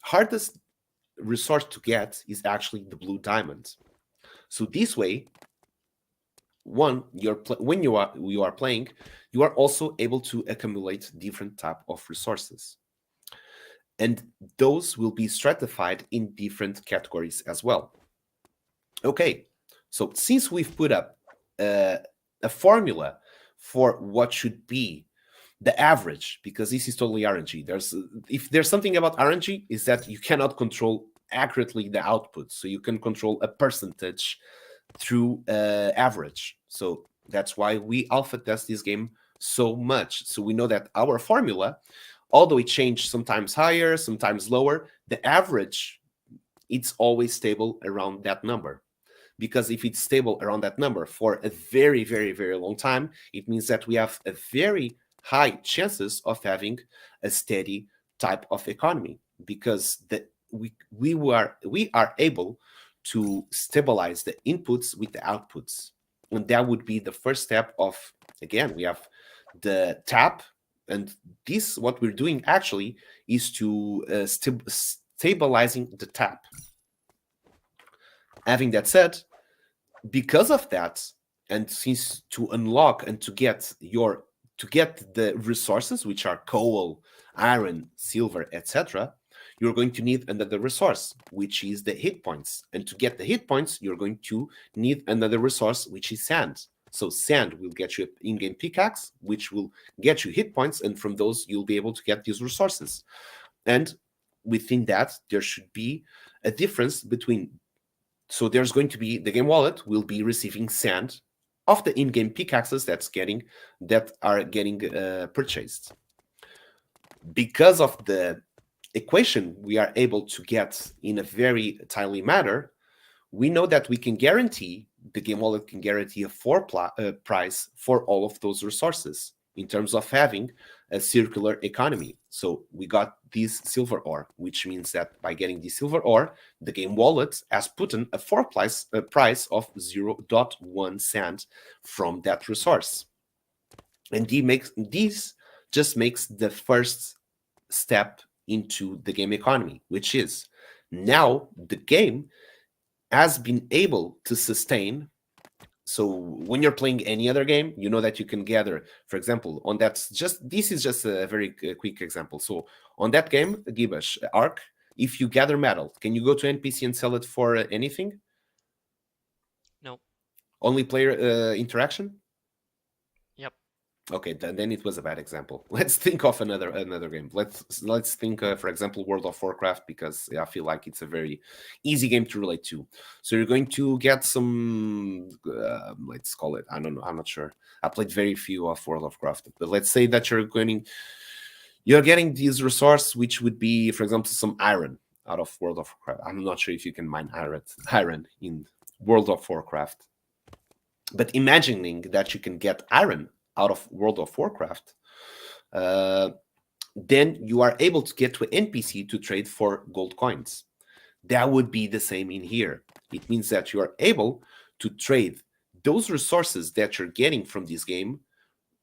hardest resource to get is actually the blue diamond. So this way, when you are playing, you are also able to accumulate different type of resources, and those will be stratified in different categories as well. Okay, so since we've put up a formula for what should be the average, because this is totally RNG. If there's something about RNG, is that you cannot control accurately the output, so you can control a percentage through average. So that's why we alpha test this game so much. So we know that our formula, although it changed sometimes higher, sometimes lower, the average, it's always stable around that number. because if it's stable around that number for a very, very, very long time, it means that we have a very high chances of having a steady type of economy, because we are able to stabilize the inputs with the outputs. And that would be the first step of, again, we have the tap, and this, what we're doing actually is to stabilizing the tap. Having that said, because of that, and since to unlock and to get the resources, which are coal, iron, silver, etc., you're going to need another resource, which is the hit points. And to get the hit points, you're going to need another resource, which is sand. So sand will get you an in-game pickaxe, which will get you hit points, and from those you'll be able to get these resources. And within that, there should be a difference between, so there's going to be, the game wallet will be receiving sand of the in-game pickaxes that are getting purchased. Because of the equation we are able to get in a very timely manner, we know that we can guarantee, the game wallet can guarantee a floor price for all of those resources in terms of having a circular economy. So we got this silver ore, which means that by getting this silver ore, the game wallet has put in a floor price of 0.1 cent from that resource. And this just makes the first step into the game economy, which is now the game has been able to sustain. So when you're playing any other game, you know that you can gather, for example, on that, this is just a very quick example. So on that game, Gibash, Arc, if you gather metal, can you go to NPC and sell it for anything? No. Only player interaction? Yep. Okay, then it was a bad example. Let's think of another game. Let's think, for example, World of Warcraft, because I feel like it's a very easy game to relate to. So you're going to get some, let's call it, I don't know, I'm not sure. I played very few of World of Warcraft, but let's say that you're getting this resource, which would be, for example, some iron out of World of Warcraft. I'm not sure if you can mine iron in World of Warcraft, but imagining that you can get iron out of World of Warcraft, then you are able to get to an NPC to trade for gold coins. That would be the same in here. It means that you are able to trade those resources that you're getting from this game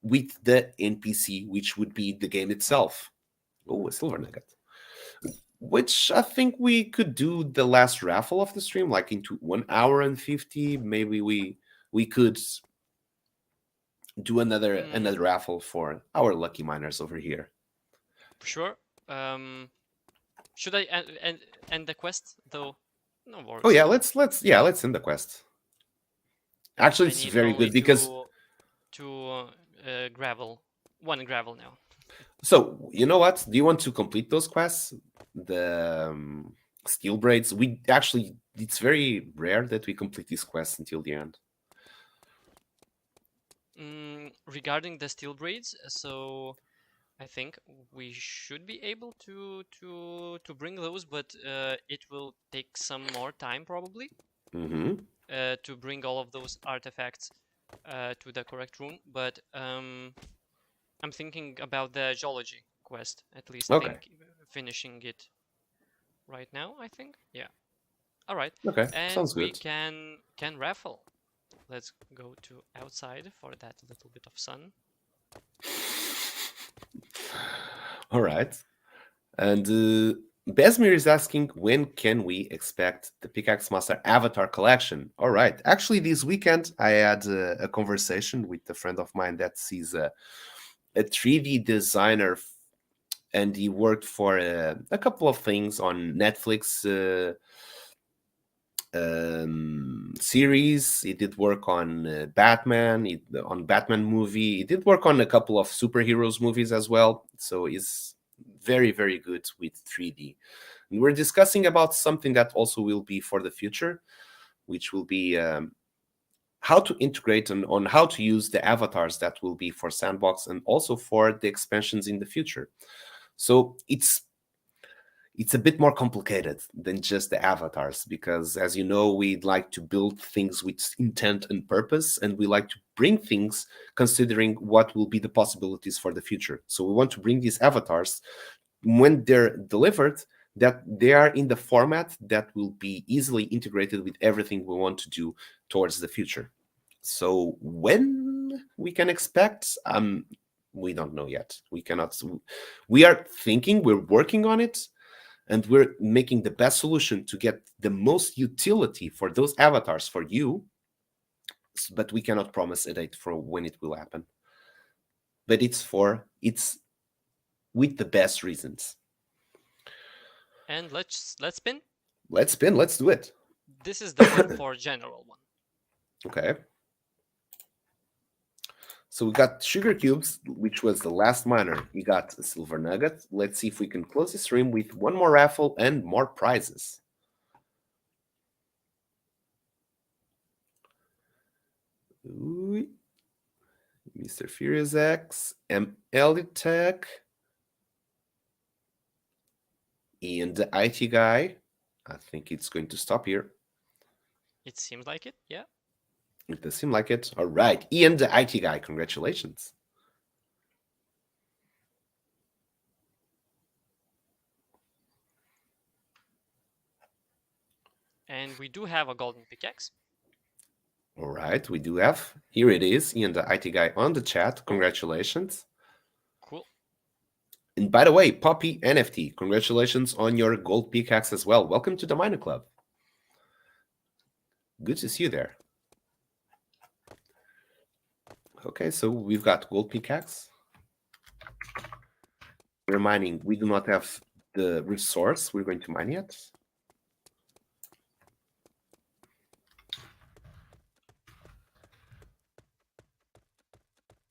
with the NPC, which would be the game itself. Oh, a silver nugget. Which I think we could do the last raffle of the stream, like into 1 hour and 50. Maybe we could do another raffle for our lucky miners over here. Sure. Should I end the quest though? No worries. Oh yeah, let's end the quest. Actually, it's very good because to gravel, one gravel now. So you know what? Do you want to complete those quests? The steel braids. It's very rare that we complete these quests until the end. Regarding the steel braids, so I think we should be able to bring those, but it will take some more time probably to bring all of those artifacts to the correct room. But I'm thinking about the geology quest, at least. Okay. Finishing it right now, I think. Yeah. All right. Okay. And Sounds we good. can raffle. Let's go to outside for that little bit of sun. All right. And Besmir is asking, when can we expect the Pickaxe Master Avatar collection? All right. Actually, this weekend, I had a conversation with a friend of mine that sees a 3D designer, and he worked for a couple of things on Netflix series. He did work on Batman, on Batman movie. He did work on a couple of superheroes movies as well. So he's very, very good with 3D. And we're discussing about something that also will be for the future, which will be how to integrate on how to use the avatars that will be for Sandbox and also for the expansions in the future. So it's a bit more complicated than just the avatars, because as you know, we like to build things with intent and purpose, and we like to bring things considering what will be the possibilities for the future. So we want to bring these avatars when they're delivered, that they are in the format that will be easily integrated with everything we want to do towards the future. So when we can expect, we don't know yet. We cannot. We are thinking, we're working on it, and we're making the best solution to get the most utility for those avatars for you. But we cannot promise a date for when it will happen. But it's with the best reasons. And let's spin. Let's spin. Let's do it. This is the one for general one. Okay. So we got sugar cubes, which was the last miner. We got a silver nugget. Let's see if we can close the stream with one more raffle and more prizes. Ooh. Mr. Furious X, M. Elitech, Ian the IT guy. I think it's going to stop here. It seems like it, yeah. It does seem like it. All right, Ian the IT guy, congratulations. And we do have a golden pickaxe. All right, we do have. Here it is, Ian the IT guy on the chat. Congratulations. Cool. And by the way, Poppy NFT, congratulations on your gold pickaxe as well. Welcome to the Miner Club. Good to see you there. Okay, so we've got gold pickaxe. We're mining. We do not have the resource we're going to mine yet.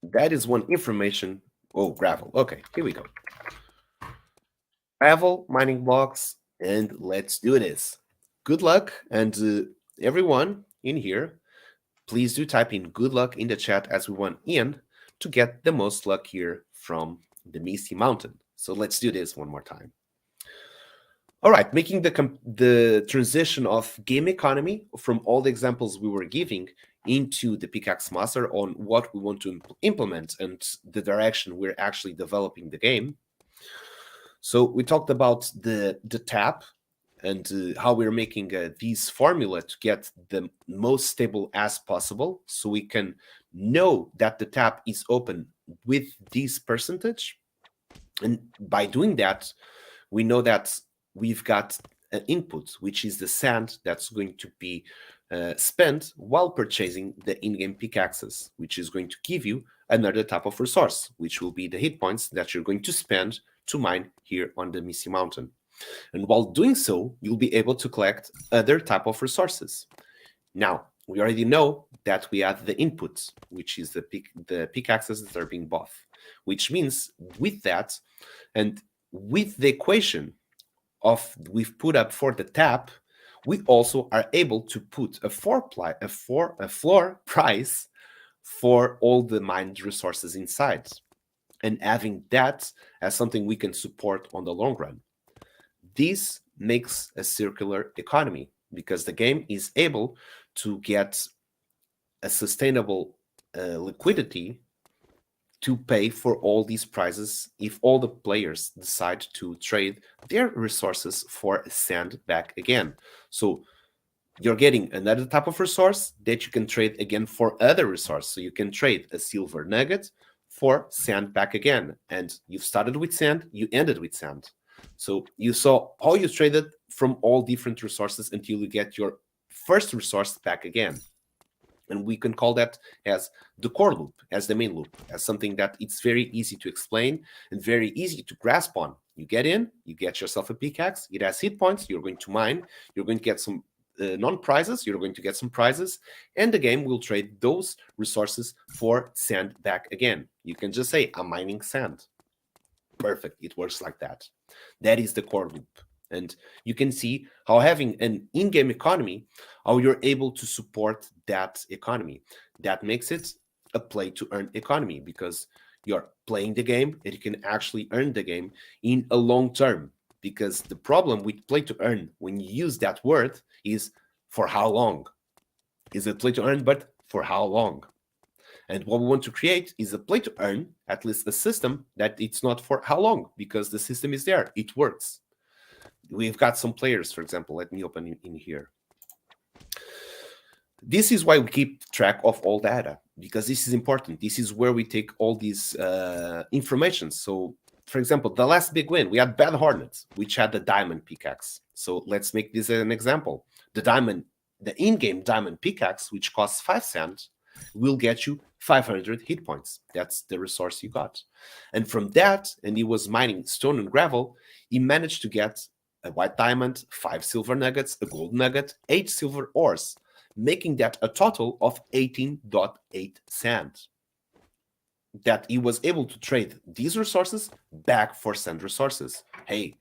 That is one information. Oh, gravel. Okay, here we go. Gravel, mining blocks, and let's do this. Good luck, and everyone in here, please do type in good luck in the chat, as we want Ian to get the most luck here from the Misty Mountain. So let's do this one more time. All right, making the transition of game economy from all the examples we were giving into the Pickaxe Master on what we want to implement and the direction we're actually developing the game. So we talked about the tap and how we're making this formula to get the most stable as possible, so we can know that the tap is open with this percentage. And by doing that, we know that we've got an input, which is the sand that's going to be spent while purchasing the in-game pickaxes, which is going to give you another type of resource, which will be the hit points that you're going to spend to mine here on the Misty Mountain. And while doing so, you'll be able to collect other type of resources. Now, we already know that we have the inputs, which is the pickaxes that are being bought, which means with that and with the equation of we've put up for the tap, we also are able to put a floor price for all the mined resources inside, and having that as something we can support on the long run. This makes a circular economy because the game is able to get a sustainable liquidity to pay for all these prizes if all the players decide to trade their resources for sand back again. So you're getting another type of resource that you can trade again for other resource. So you can trade a silver nugget for sand back again. And you've started with sand, you ended with sand. So you saw how you traded from all different resources until you get your first resource back again. And we can call that as the core loop, as the main loop, as something that it's very easy to explain and very easy to grasp on. You get in, you get yourself a pickaxe, it has hit points, you're going to mine, you're going to get some non-prizes, you're going to get some prizes, and the game will trade those resources for sand back again. You can just say, I'm mining sand. Perfect, it works like that. That is the core loop. And you can see how having an in-game economy, how you're able to support that economy. That makes it a play-to-earn economy because you're playing the game and you can actually earn the game in a long term. because the problem with play to earn, when you use that word, is for how long? Is it play to earn, but for how long? And what we want to create is a play to earn, at least a system that it's not for how long, because the system is there, it works. We've got some players, for example. Let me open in here. This is why we keep track of all data, because this is important. This is where we take all these information. So, for example, the last big win, we had Bad Hornets, which had the diamond pickaxe. So let's make this an example. The in-game diamond pickaxe, which costs 5 cents, will get you 500 hit points. That's the resource you got. And from that, and he was mining stone and gravel, he managed to get a white diamond, 5 silver nuggets, a gold nugget, 8 silver ores, making that a total of 18.8 cents. That he was able to trade these resources back for sand resources. Hey,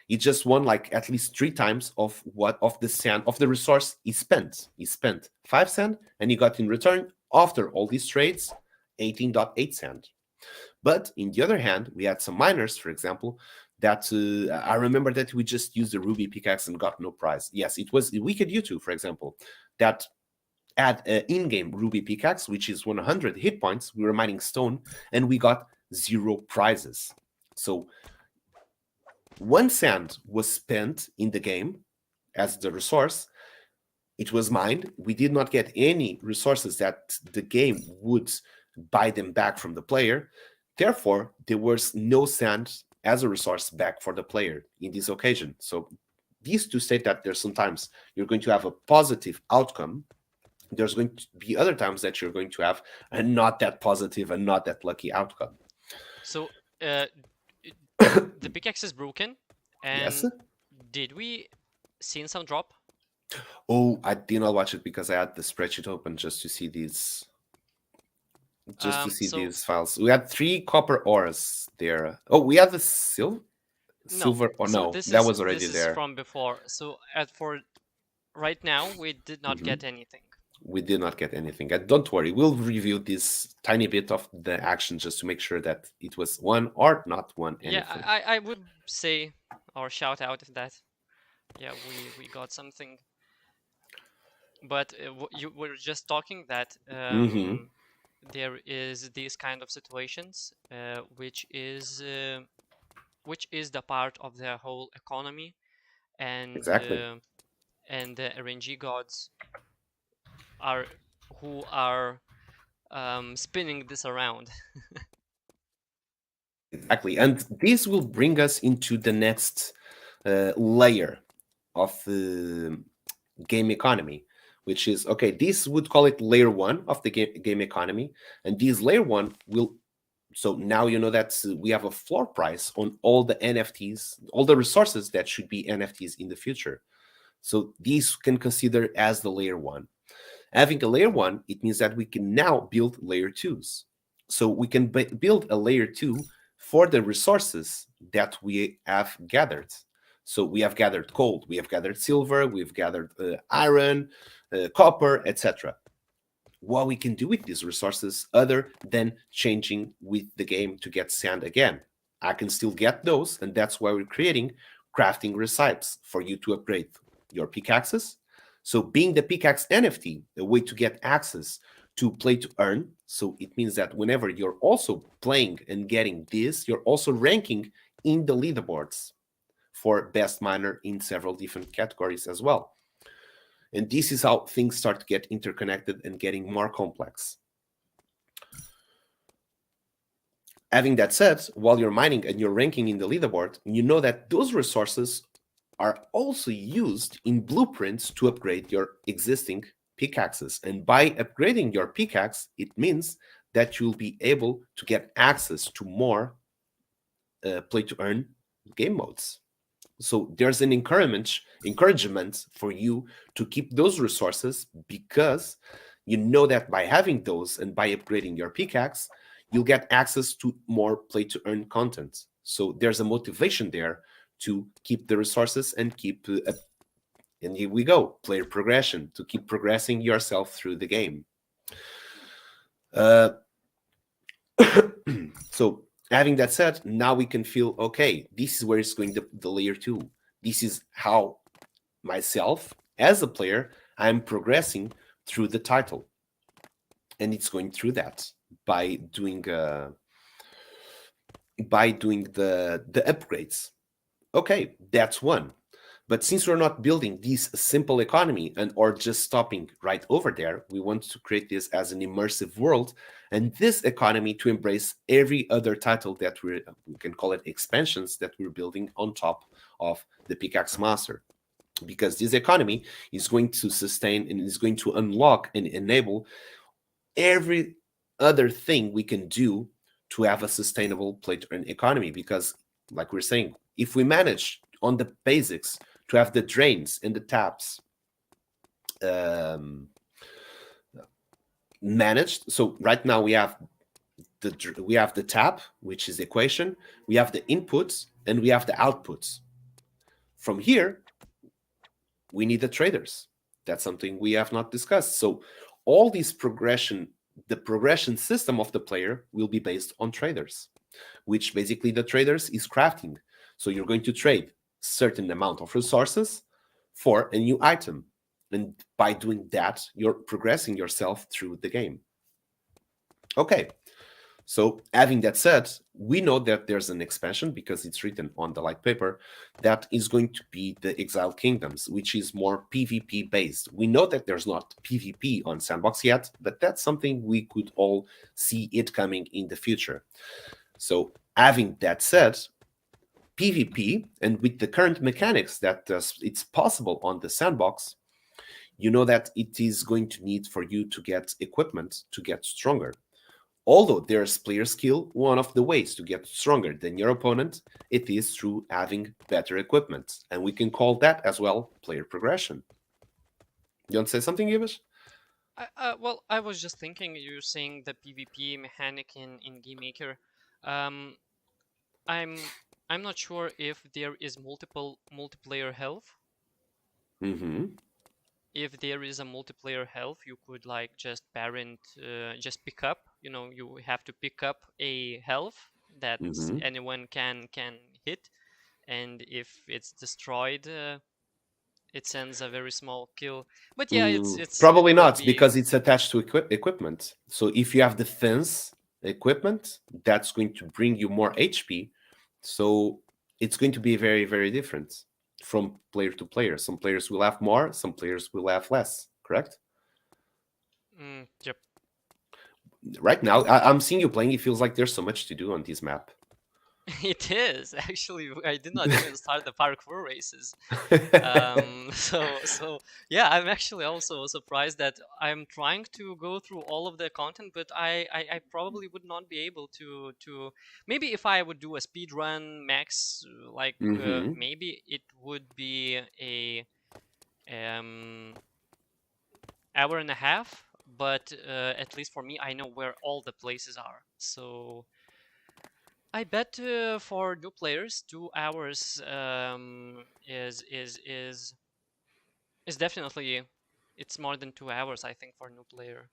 he just won like at least 3 times of what of the sand of the resource he spent. He spent 5 cents and he got in return after all these trades 18.8 cents. But in the other hand, we had some miners, for example, that I remember that we just used the ruby pickaxe and got no prize. Yes, it was Wicked U2, for example, that had an in-game ruby pickaxe, which is 100 hit points. We were mining stone and we got 0 prizes. So 1 cent was spent in the game as the resource. It was mined. We did not get any resources that the game would buy them back from the player. Therefore, there was no sand as a resource back for the player in this occasion. So these two state that there's sometimes you're going to have a positive outcome. There's going to be other times that you're going to have a not that positive and not that lucky outcome. So the pickaxe is broken, and Yes. did we see some drop? Oh, I did not watch it because I had the spreadsheet open just to see these. Just to see So these files. We had 3 copper ores there. Oh, we had the silver. Oh so no, this that is was already this is there. from before. So for right now, we did not get anything. We did not get anything. And don't worry, we'll review this tiny bit of the action just to make sure that it was one or not one anything. Yeah, I would say or shout out that yeah, we got something. But you were just talking that there is these kind of situations, which is the part of the whole economy, and Exactly. and the RNG gods are who are spinning this around. Exactly. And this will bring us into the next layer of the game economy, which is, okay, this would call it layer 1 of the game economy. And this layer 1 will, so now you know that we have a floor price on all the NFTs, all the resources that should be NFTs in the future. So these can consider as the layer 1. Having a layer 1, it means that we can now build layer 2s. So we can build a layer 2 for the resources that we have gathered. So we have gathered gold, we have gathered silver, we've gathered iron, copper, etc. What we can do with these resources other than changing with the game to get sand again. I can still get those, and that's why we're creating crafting recipes for you to upgrade your pickaxes. So being the pickaxe NFT, a way to get access to play to earn. So it means that whenever you're also playing and getting this, you're also ranking in the leaderboards for best miner in several different categories as well. And this is how things start to get interconnected and getting more complex. Having that said, while you're mining and you're ranking in the leaderboard, you know that those resources are also used in blueprints to upgrade your existing pickaxes. And by upgrading your pickaxe, it means that you'll be able to get access to more play to earn game modes. So there's an encouragement for you to keep those resources, because you know that by having those and by upgrading your pickaxe, you'll get access to more play to earn content. So there's a motivation there to keep the resources and keep and here we go, player progression, to keep progressing yourself through the game. So Having that said, now we can feel okay. This is where it's going the layer two. This is how myself as a player I'm progressing through the title, and it's going through that by doing the upgrades. Okay, that's one. But since we're not building this simple economy and or just stopping right over there, we want to create this as an immersive world and this economy to embrace every other title that we can call it expansions that we're building on top of the Pickaxe Master. Because this economy is going to sustain and is going to unlock and enable every other thing we can do to have a sustainable play to earn economy. Because, like we're saying, if we manage on the basics to have the drains and the taps um, managed, so right now we have the tap, which is the equation, we have the inputs, and we have the outputs. From here, we need the traders. That's something we have not discussed. So all these progression, the progression system of the player will be based on traders, which basically the traders is crafting. So you're going to trade certain amount of resources for a new item. And by doing that, you're progressing yourself through the game. Okay, so having that said, we know that there's an expansion because it's written on the light paper that is going to be the Exile Kingdoms, which is more PvP based. We know that there's not PvP on Sandbox yet, but that's something we could all see it coming in the future. So having that said, PvP and with the current mechanics that it's possible on the Sandbox, you know that it is going to need for you to get equipment to get stronger. Although there's player skill, one of the ways to get stronger than your opponent, it is through having better equipment. And we can call that as well player progression. You want to say something, Givish? Well, I was just thinking, you're saying the PvP mechanic in Game Maker. Um, I'm I'm not sure if there is multiplayer health. Mm-hmm. If there is a multiplayer health, you could like just pick up. You have to pick up a health that Mm-hmm. anyone can hit, and if it's destroyed, it sends a very small kill. But yeah, it Probably will not be. because it's attached to equipment. So if you have defense equipment, that's going to bring you more HP. So it's going to be very, very different from player to player. Some players will have more, some players will have less, correct? Yep. Right now, I'm seeing you playing. It feels like there's so much to do on this map. It is actually. I did not even start the parkour races. So yeah, I'm actually also surprised that I'm trying to go through all of the content, but I probably would not be able to. Maybe if I would do a speed run max, like Mm-hmm. maybe it would be a um hour and a half. But at least for me, I know where all the places are. So I bet for new players, 2 hours is definitely, it's more than 2 hours, I think, for a new player.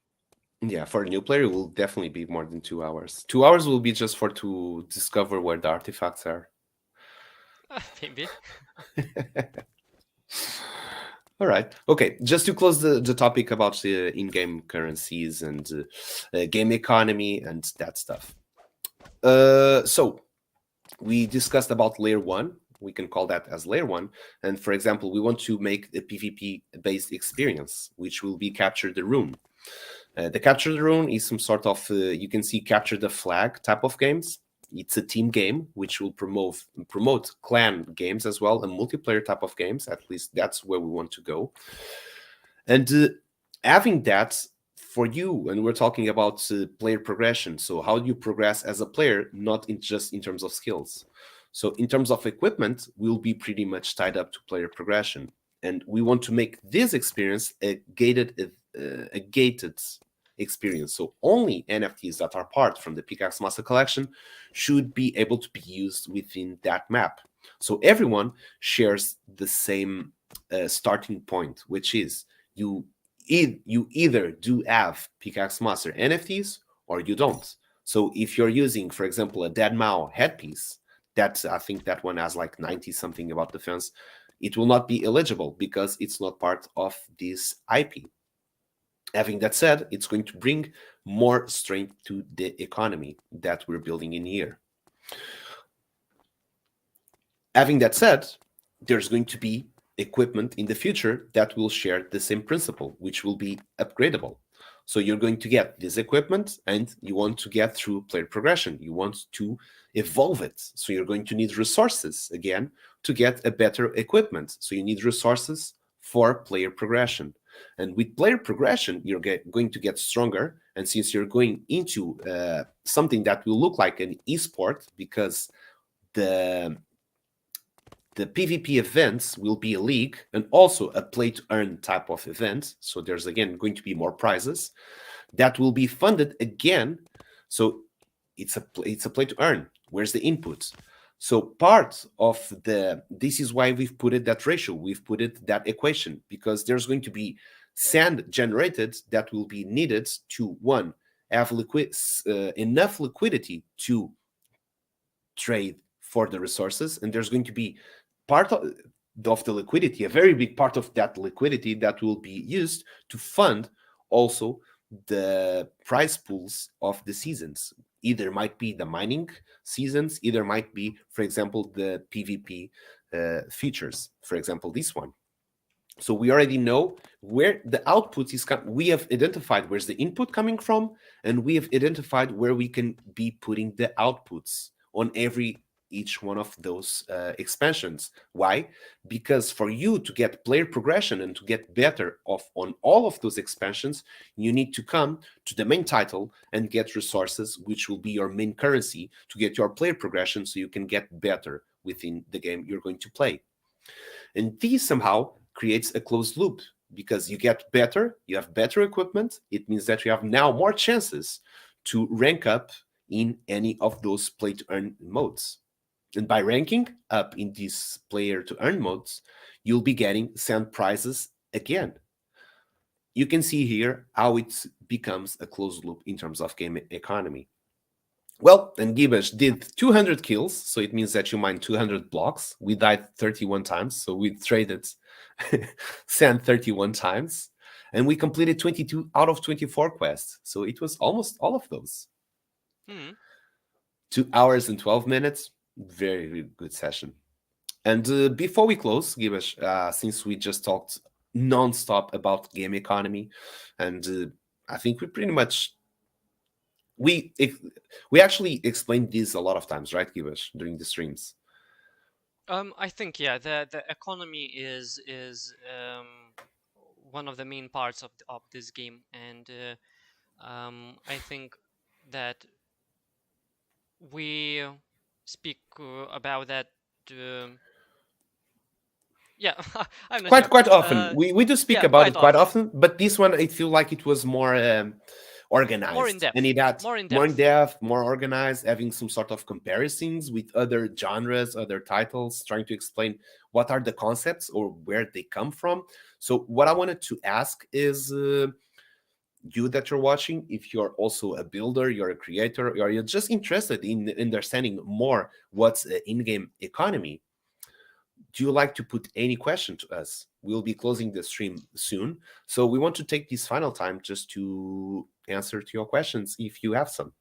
Yeah, for a new player, it will definitely be more than 2 hours. 2 hours will be just for to discover where the artifacts are. Maybe. All right. Okay. Just to close the topic about the in-game currencies and game economy and that stuff. So we discussed about layer one. We can call that as layer one. And for example, we want to make a PvP based experience, which will be capture the rune. The capture the rune is some sort of you can see capture the flag type of games. It's a team game which will promote clan games as well and multiplayer type of games. At least that's where we want to go. And having that for you, and we're talking about player progression. So how do you progress as a player, not just in terms of skills. So in terms of equipment, we'll be pretty much tied up to player progression, and we want to make this experience a gated experience. So only NFTs that are part from the Pickaxe Master Collection should be able to be used within that map. So everyone shares the same starting point, which is you you either do have Pickaxe Master NFTs or you don't. So if you're using, for example, a dead Mao headpiece, that I think that one has like 90 something about defense, it will not be eligible because it's not part of this IP. Having that said, it's going to bring more strength to the economy that we're building in here. Having that said, there's going to be equipment in the future that will share the same principle, which will be upgradable. So you're going to get this equipment and you want to get through player progression. You want to evolve it. So you're going to need resources again to get a better equipment. So you need resources for player progression. And with player progression, you're going to get stronger. And since you're going into something that will look like an esport, because the the PvP events will be a league and also a play to earn type of event. So there's again going to be more prizes that will be funded again. So it's a play to earn. Where's the input? So part of this is why we've put it that ratio. We've put it that equation because there's going to be sand generated that will be needed to one have enough liquidity to trade for the resources, and there's going to be part of the liquidity, a very big part of that liquidity that will be used to fund also the prize pools of the seasons. Either might be the mining seasons, either might be, for example, the PvP features, for example, this one. So we already know where the output is coming. We have identified where's the input coming from, and we have identified where we can be putting the outputs on each one of those expansions. Why? Because for you to get player progression and to get better off on all of those expansions, you need to come to the main title and get resources, which will be your main currency to get your player progression so you can get better within the game you're going to play. And this somehow creates a closed loop because you get better, you have better equipment. It means that you have now more chances to rank up in any of those play to earn modes. And by ranking up in these player to earn modes, you'll be getting sand prizes again. You can see here how it becomes a closed loop in terms of game economy. Well, and Gibbous did 200 kills, so it means that you mined 200 blocks. We died 31 times, so we traded sand 31 times. And we completed 22 out of 24 quests, so it was almost all of those. 2 hours and 12 minutes, very, very good session. And before we close, Gibbous, since we just talked non-stop about game economy, and I think we pretty much we actually explained this a lot of times, right, Gibbous, during the streams. I think yeah, the economy is one of the main parts of this game, and I think that we speak about that. Yeah, I'm not sure. Quite often. We do speak Yeah, about quite it quite often. often, but this one I feel like it was more More in organized, and depth. it had More in more in depth. depth, more organized, having some sort of comparisons with other genres, other titles, trying to explain what are the concepts or where they come from. So what I wanted to ask is you that you're watching, if you're also a builder, you're a creator, or you're just interested in understanding more what's in-game economy, do you like to put any question to us? We'll be closing the stream soon. So we want to take this final time just to answer to your questions if you have some.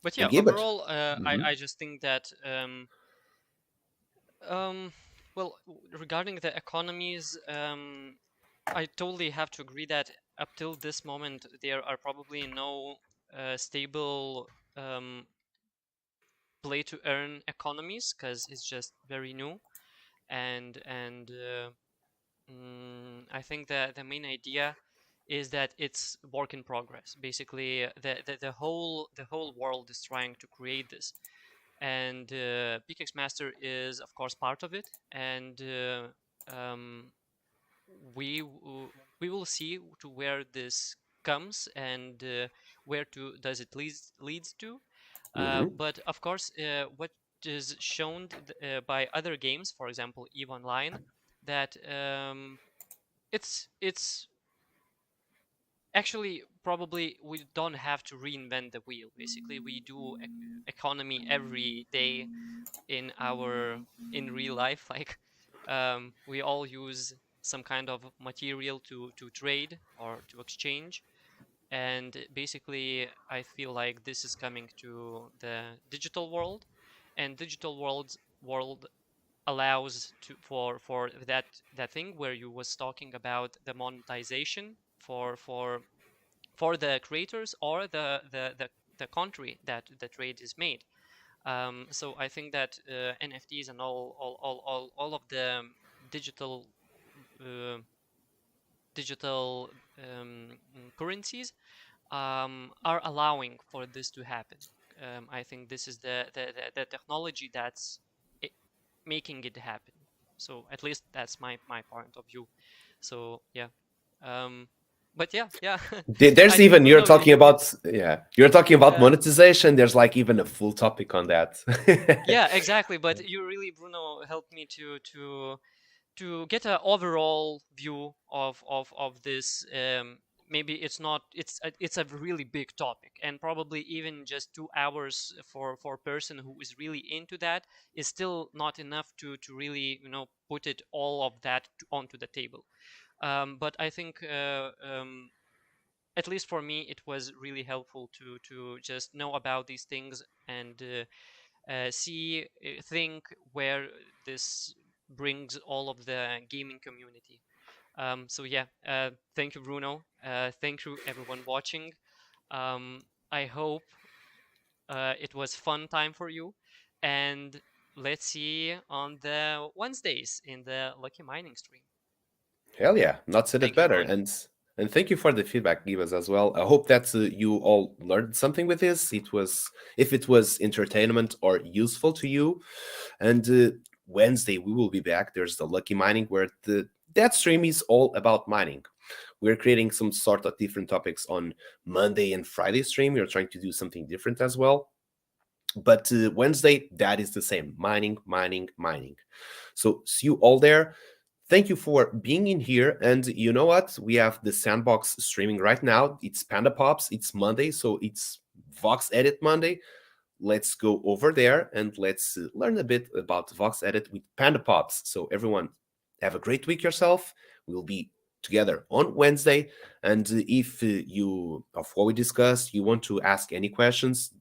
But And yeah, give it. overall, Mhm. I just think that well, regarding the economies, I totally have to agree that up till this moment there are probably no stable play to earn economies because it's just very new, and I think that the main idea is that it's work in progress. Basically, the whole world is trying to create this, and Pickaxe Master is of course part of it, and um, we will see to where this comes and where to does it leads to. Mhm. But of course, what is shown by other games, for example, Eve Online, that it's actually, probably we don't have to reinvent the wheel. Basically, we do economy every day in real life. Like, we all use some kind of material to trade or to exchange, and basically, I feel like this is coming to the digital world, and digital world allows for that thing where you was talking about the monetization for the creators or the country that the trade is made. So I think that NFTs and all of the digital uh, digital currencies are allowing for this to happen. I think this is the technology that's I making it happen. So at least that's my point of view. So yeah, um, but yeah. I There's think even, you're Bruno, talking you about, yeah, you're talking about uh, monetization. There's like even a full topic on that. yeah, exactly. But you really, Bruno, helped me to get an overall view of this. Maybe it's not it's a really big topic, and probably even just 2 hours for a person who is really into that is still not enough to really put it all of that onto the table. But I think at least for me it was really helpful to just know about these things and think where this brings all of the gaming community. So yeah, thank you, Bruno. Thank you, everyone watching. I hope it was fun time for you, and let's see on the Wednesdays in the Lucky Mining stream. Hell yeah, not said it Thank you, better. everyone. And thank you for the feedback, give us as well. I hope that you all learned something with this. It was, if it was entertainment or useful to you. And Wednesday we will be back. There's the Lucky Mining, where that stream is all about mining. We're creating some sort of different topics on Monday and Friday stream. We're trying to do something different as well. But Wednesday, that is the same: mining, mining, mining. So see you all there. Thank you for being in here. And you know what? We have the Sandbox streaming right now. It's Panda Pops. It's Monday, so it's Vox Edit Monday. Let's go over there and let's learn a bit about Vox Edit with Panda Pops. So everyone, have a great week yourself. We'll be together on Wednesday. And if you, of what we discussed, you want to ask any questions,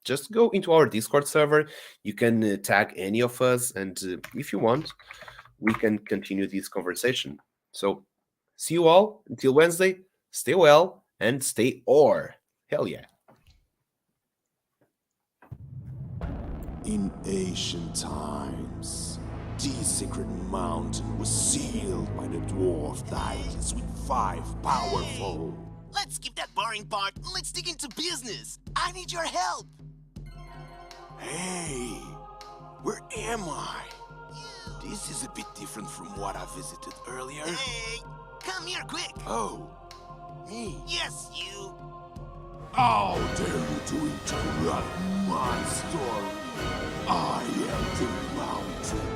just go into our Discord server. You can tag any of us, and if you want, we can continue this conversation. So, see you all until Wednesday. Stay well and stay ore. Hell yeah. In ancient times, the sacred mountain was sealed by the dwarf titans with 5 powerful. Let's skip that boring part and let's dig into business. I need your help. Hey, where am I? This is a bit different from what I visited earlier. Hey, come here quick. Oh, me? Yes, you. How dare you to interrupt my story? I am the mountain.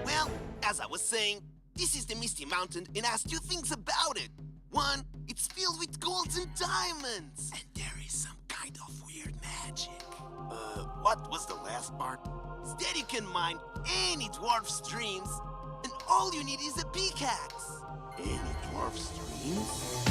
Well, as I was saying, this is the Misty Mountain and has 2 things about it. One, it's filled with golds and diamonds. And there is some kind of weird magic. What was the last part? Instead you can mine any dwarf streams, and all you need is a pickaxe. Any dwarf streams?